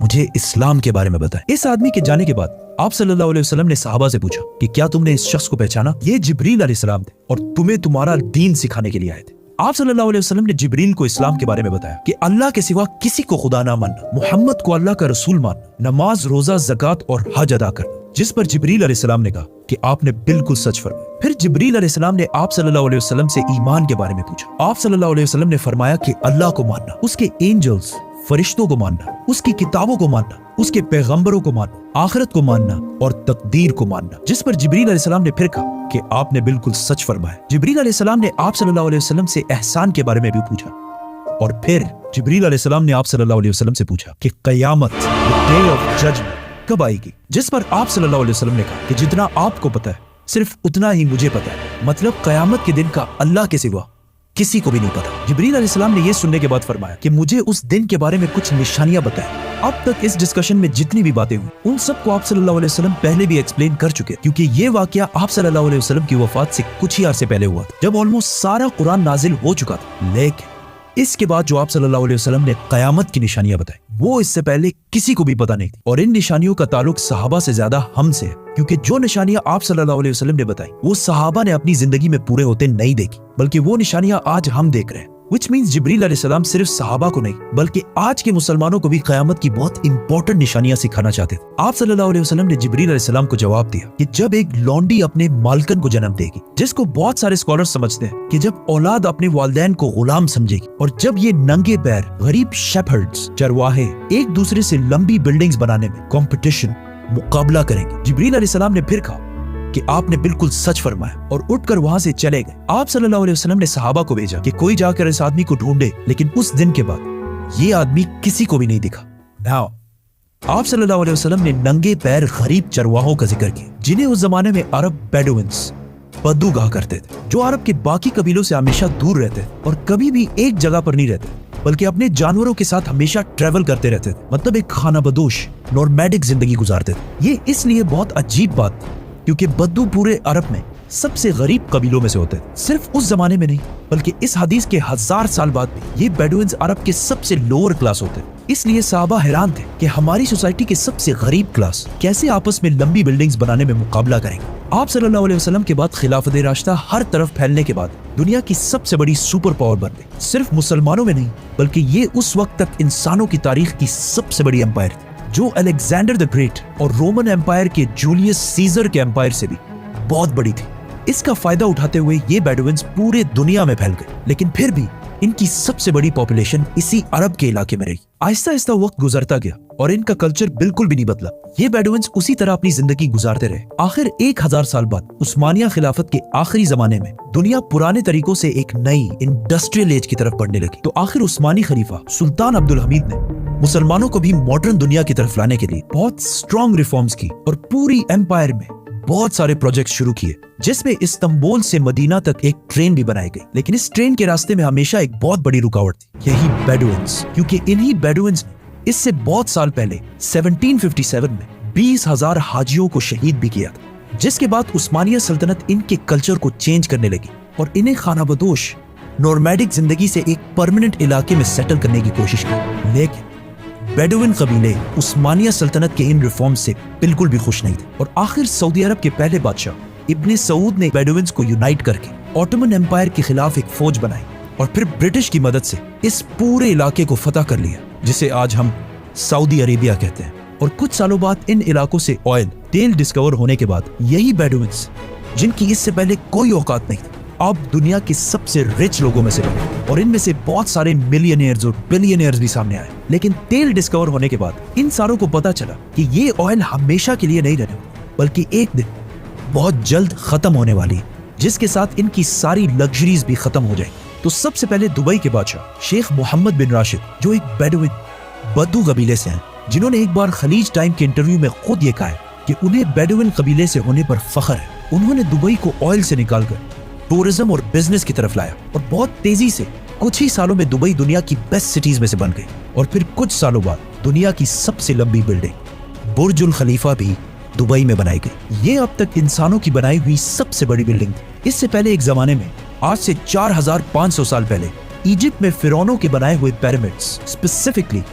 مجھے اسلام کے بارے میں بتائیں. اس آدمی کے جانے کے بعد آپ صلی اللہ علیہ وسلم نے صحابہ سے پوچھا کہ کیا تم نے اس شخص کو پہچانا؟ یہ جبریل علیہ السلام تھے اور تمہیں تمہارا دین سکھانے کے لیے آئے تھے. آپ صلی اللہ علیہ وسلم نے جبریل کو اسلام کے بارے میں بتایا کہ اللہ کے سوا کسی کو خدا نہ ماننا، محمد کو اللہ کا رسول ماننا، نماز، روزہ، زکوٰۃ اور حج ادا کرنا. جس پر جبریل علیہ السلام نے کہا کہ آپ نے بالکل سچ فرمایا. پھر جبریل علیہ السلام نے آپ صلی اللہ علیہ وسلم سے ایمان کے بارے میں پوچھا. آپ صلی اللہ علیہ وسلم نے فرمایا کہ اللہ کو ماننا، اس کے اینجلز، فرشتوں کو ماننا، اس کی کتابوں کو ماننا، اس کے پیغمبروں کو ماننا، آخرت کو ماننا اور تقدیر کو ماننا. جس پر جبریل علیہ السلام نے پھر کہا کہ آپ نے بالکل سچ فرمایا. جبریل علیہ السلام نے آپ صلی اللہ علیہ وسلم سے احسان کے بارے میں بھی پوچھا، اور پھر جبریل علیہ السلام نے آپ صلی اللہ علیہ وسلم سے پوچھا کہ قیامت، the day of judgment، کب آئے گی؟ جس پر آپ صلی اللہ علیہ وسلم نے کہا کہ جتنا آپ کو پتا ہے صرف اتنا ہی مجھے پتا ہے، مطلب قیامت کے دن کا اللہ کے سوا کسی کو بھی نہیں پتا. جبریل علیہ السلام نے یہ سننے کے بعد فرمایا کہ مجھے اس دن کے بارے میں کچھ نشانیاں بتائیں. اب تک اس ڈسکشن میں جتنی بھی باتیں ہوئی ان سب کو آپ صلی اللہ علیہ وسلم پہلے بھی ایکسپلین کر چکے، کیونکہ یہ واقعہ آپ صلی اللہ علیہ وسلم کی وفات سے کچھ ہی عرصے پہلے ہوا تھا، جب آلموسٹ سارا قرآن نازل ہو چکا تھا. لیکن اس کے بعد جو آپ صلی اللہ علیہ وسلم نے قیامت کی نشانیاں بتائی وہ اس سے پہلے کسی کو بھی پتا نہیں تھی، اور ان نشانیوں کا تعلق صحابہ سے زیادہ ہم سے ہے، کیونکہ جو نشانیاں آپ صلی اللہ علیہ وسلم نے بتائی وہ صحابہ نے اپنی زندگی میں پورے ہوتے نہیں دیکھی، بلکہ وہ نشانیاں آج ہم دیکھ رہے ہیں. which means जिब्रील अलैहिस्सलाम सिर्फ सहाबा को नहीं बल्कि आज के मुसलमानों को भी क़यामत की बहुत इंपॉर्टेंट निशानियां सिखाना चाहते थे। आप सल्लल्लाहु अलैहि वसल्लम ने जिब्रील अलैहिस्सलाम को जवाब दिया कि जब एक लौंडी अपने मालकन को जन्म देगी, जिसको बहुत सारे स्कॉलर्स समझते हैं कि जब औलाद अपने वालिदैन को गुलाम समझेगी, और जब ये नंगे पैर गरीब शेफर्ड्स चरवाहे एक दूसरे से लंबी बिल्डिंग्स बनाने में कंपटीशन मुकाबला करेंगे। जिब्रील अलैहिस्सलाम ने फिर कहा कि आपने बिल्कुल सच फरमाया, और उठकर वहां से चले गए। आप सल्लल्लाहु अलैहि वसल्लम ने सहाबा को भेजा कि कोई जाकर इस आदमी को ढूंढे, लेकिन उस दिन के बाद ये आदमी किसी को भी नहीं दिखा। Now, आप सल्लल्लाहु अलैहि वसल्लम ने नंगे पैर गरीब चरवाहों का जिक्र किया, जिन्हें उस जमाने में अरब बेडुइन्स बद्दू कहा करते थे, जो अरब के बाकी कबीलों से हमेशा दूर रहते थे और कभी भी एक जगह पर नहीं रहते, बल्कि अपने जानवरों के साथ हमेशा ट्रेवल करते रहते थे। मतलब एक खाना बदोश नॉर्मैडिक जिंदगी गुजारते थे। ये इसलिए बहुत अजीब बात थी क्योंकि बद्दू पूरे अरब में सबसे गरीब कबीलों में से होते थे। सिर्फ उस जमाने में नहीं बल्कि इस हदीस के 1000 साल बाद भी ये बेडुइन्स अरब के सबसे लोअर क्लास होते थे। इसलिए सहाबा हैरान थे कि हमारी सोसाइटी के सबसे गरीब क्लास कैसे आपस में लंबी बिल्डिंग्स बनाने में मुकाबला करेंगे। आप सल्लल्लाहु अलैहि वसल्लम के बाद खिलाफत राशिदा हर तरफ फैलने के बाद दुनिया की सबसे बड़ी सुपर पावर बन गई। सिर्फ मुसलमानों में नहीं बल्कि ये उस वक्त तक इंसानों की तारीख की सबसे बड़ी एम्पायर थी, जो अलेक्जेंडर द ग्रेट और रोमन एम्पायर के जूलियस सीजर के एम्पायर से भी बहुत बड़ी थी। इसका फायदा उठाते हुए ये बेडुइन्स पूरे दुनिया में फैल गए, लेकिन फिर भी इनकी सबसे बड़ी पॉपुलेशन इसी अरब के इलाके में रही। आहिस्ता आहिस्ता वक्त गुजरता गया और इनका कल्चर बिल्कुल भी नहीं बदला। ये बेडुइन्स उसी तरह अपनी जिंदगी गुजारते रहे। आखिर 1000 साल बाद उस्मानिया खिलाफत के आखिरी जमाने में दुनिया पुराने तरीकों से एक नई इंडस्ट्रियल एज की तरफ बढ़ने लगी। तो आखिर उस्मानी खलीफा सुल्तान अब्दुल हमीद ने मुसलमानों को भी मॉडर्न दुनिया की तरफ लाने के लिए बहुत स्ट्रॉन्ग रिफॉर्म्स की और पूरी एम्पायर में बहुत सारे प्रोजेक्ट शुरू किए, जिसमें इस्तांबुल से मदीना तक एक ट्रेन भी बनाई गई। लेकिन इस ट्रेन के रास्ते में हमेशा एक बहुत बड़ी रुकावट थी, यही बेडुइन्स, क्योंकि इन्हीं बेडुइन्स ने इससे बहुत साल पहले 1757 में 20,000 हाजियों को शहीद भी किया था, जिसके बाद उस्मानिया सल्तनत इनके कल्चर को चेंज करने लगी और इन्हें खानाबदोश नॉर्मैडिक जिंदगी से एक परमानेंट इलाके में सेटल करने की कोशिश की। लेकिन बेडुइन कबीले उस्मानिया सल्तनत के इन रिफॉर्म से बिल्कुल भी खुश नहीं थे और आखिर सऊदी अरब के पहले बादशाह इब्ने सऊद ने बेडुइन्स को यूनाइट करके ऑटोमन एम्पायर के खिलाफ एक फौज बनाई और फिर ब्रिटिश की मदद से इस पूरे इलाके को फतह कर लिया, जिसे आज हम सऊदी अरेबिया कहते हैं। और कुछ सालों बाद इन इलाकों से ऑयल तेल डिस्कवर होने के बाद यही बेडुइन्स, जिनकी इससे पहले कोई औकात नहीं थी, अब दुनिया के सबसे रिच लोगों में से बने और इनमें से बहुत सारे मिलियनियर्स और बिलियनियर्स भी सामने आए। लेकिन तेल डिस्कवर होने के बाद इन सारों को पता चला कि ये ऑयल हमेशा के लिए नहीं रहने बल्कि एक दिन बहुत जल्द खत्म होने वाली है, जिसके साथ इनकी सारी लग्जरीज भी खत्म हो जाएगी। तो सबसे पहले दुबई के बादशाह शेख मोहम्मद बिन राशिद, जो एक बेडुइन बद्दू कबीले से हैं, जिन्होंने एक बार खलीज टाइम के इंटरव्यू में खुद ये कहा है कि उन्हें बेडुइन कबीले से होने पर फख्र है। उन्होंने दुबई को ऑयल से निकालकर टूरिज्म और बिजनेस की तरफ लाया और बहुत तेजी से कुछ ही सालों में दुबई दुनिया की बेस्ट सिटीज में से बन गई। और फिर कुछ सालों बाद दुनिया की सबसे लंबी बिल्डिंग बुर्जुल खलीफा भी दुबई में बनाई गई। ये अब तक इंसानों की बनाई हुई सबसे बड़ी बिल्डिंग थी। इससे पहले एक जमाने में, आज से 4500 साल पहले, इजिप्ट में फिरौनों के बनाए हुए pyramids, specifically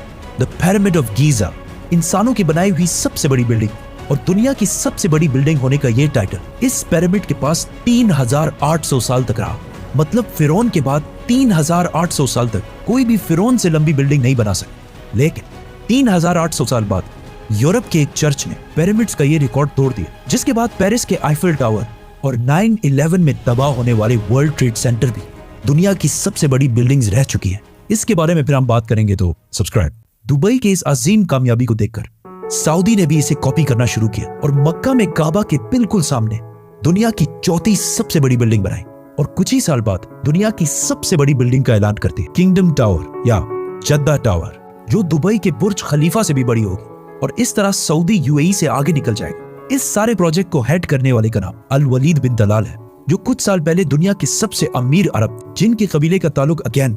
the pyramid of Giza, इंसानों की बनाई हुई सबसे बड़ी बिल्डिंग और दुनिया की सबसे बड़ी बिल्डिंग होने का ये टाइटल इस पिरामिड के पास 3800 साल तक रहा। मतलब फिरौन के बाद 3800 साल तक कोई भी फिरौन से लंबी बिल्डिंग नहीं बना सका। लेकिन 3800 साल बाद यूरोप के एक चर्च ने पिरामिड्स का ये रिकॉर्ड तोड़ दिया, जिसके बाद पेरिस के आईफिल टावर और 9/11 में तबाह होने वाले वर्ल्ड ट्रेड सेंटर भी दुनिया की सबसे बड़ी बिल्डिंग्स रह चुकी है। इसके बारे में फिर हम बात करेंगे, तो सब्सक्राइब। दुबई के इस अजीम कामयाबी को देखकर सऊदी ने भी इसे कॉपी करना शुरू किया और मक्का में काबा के बिल्कुल सामने दुनिया की चौथी सबसे बड़ी बिल्डिंग बनाई और कुछ ही साल बाद दुनिया की सबसे बड़ी बिल्डिंग का ऐलान करती है, किंगडम टावर या जद्दा टावर, जो दुबई के बुर्ज खलीफा से भी बड़ी होगी और इस तरह सऊदी यूएई से आगे निकल जाएगा। इस सारे प्रोजेक्ट को हेड करने वाले का नाम अल वलीद बिन तलाल है, जो कुछ साल पहले दुनिया के सबसे अमीर अरब, जिनके कबीले का ताल्लुक अगेन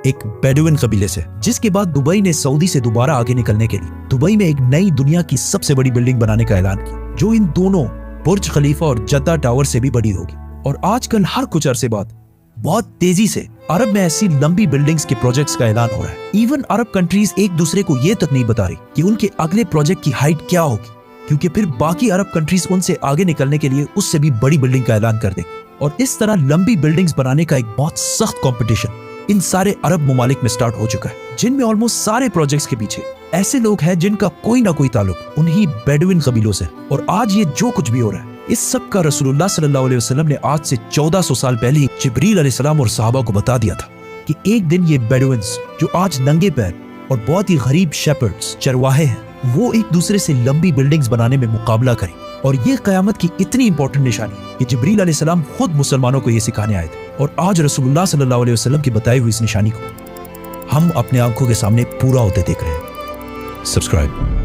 एक बेडुइन कबीले से, जिसके बाद दुबई ने सऊदी से दोबारा आगे निकलने के लिए दुबई में एक नई दुनिया की सबसे बड़ी बिल्डिंग बनाने का ऐलान किया, जो इन दोनों बुर्ज खलीफा और जद्दा टावर से भी बड़ी होगी। और आजकल हर कुछ अरसे बाद बहुत तेजी से अरब में ऐसी लंबी बिल्डिंग्स के प्रोजेक्ट्स का ऐलान हो रहा है। इवन अरब कंट्रीज एक दूसरे को ये तक नहीं बता रही कि उनके अगले प्रोजेक्ट की हाइट क्या होगी, क्योंकि फिर बाकी अरब कंट्रीज उनसे आगे निकलने के लिए उससे भी बड़ी बिल्डिंग का ऐलान कर देंगे। और इस तरह लंबी बिल्डिंग्स बनाने का एक बहुत सख्त कंपटीशन इन सारे अरब ममालिक में स्टार्ट हो चुका है, जिनमें ऑलमोस्ट सारे प्रोजेक्ट्स के पीछे ऐसे लोग हैं जिनका कोई ना कोई ताल्लुक उन्हीं बेडुइन कबीलों से। और आज ये जो कुछ भी हो रहा है, इस सब का रसूलुल्लाह सल्लल्लाहु अलैहि वसल्लम ने आज से 1400 साल पहले ही जिब्रील अलैहिस्सलाम और सहाबा को बता दिया था कि एक दिन ये बेडुइन्स जो आज नंगे पैर और बहुत ही गरीब शेपर्ड्स चरवाहे हैं, वो एक दूसरे से लंबी बिल्डिंग्स बनाने में मुकाबला करें। और ये क़यामत की इतनी इंपॉर्टेंट निशानी है कि जिब्रील अलैहिस्सलाम खुद मुसलमानों को ये सिखाने आए थे, और आज रसूलुल्लाह सल्लल्लाहु अलैहि वसल्लम की बताई हुई इस निशानी को हम अपने आंखों के सामने पूरा होते देख रहे हैं। सब्सक्राइब।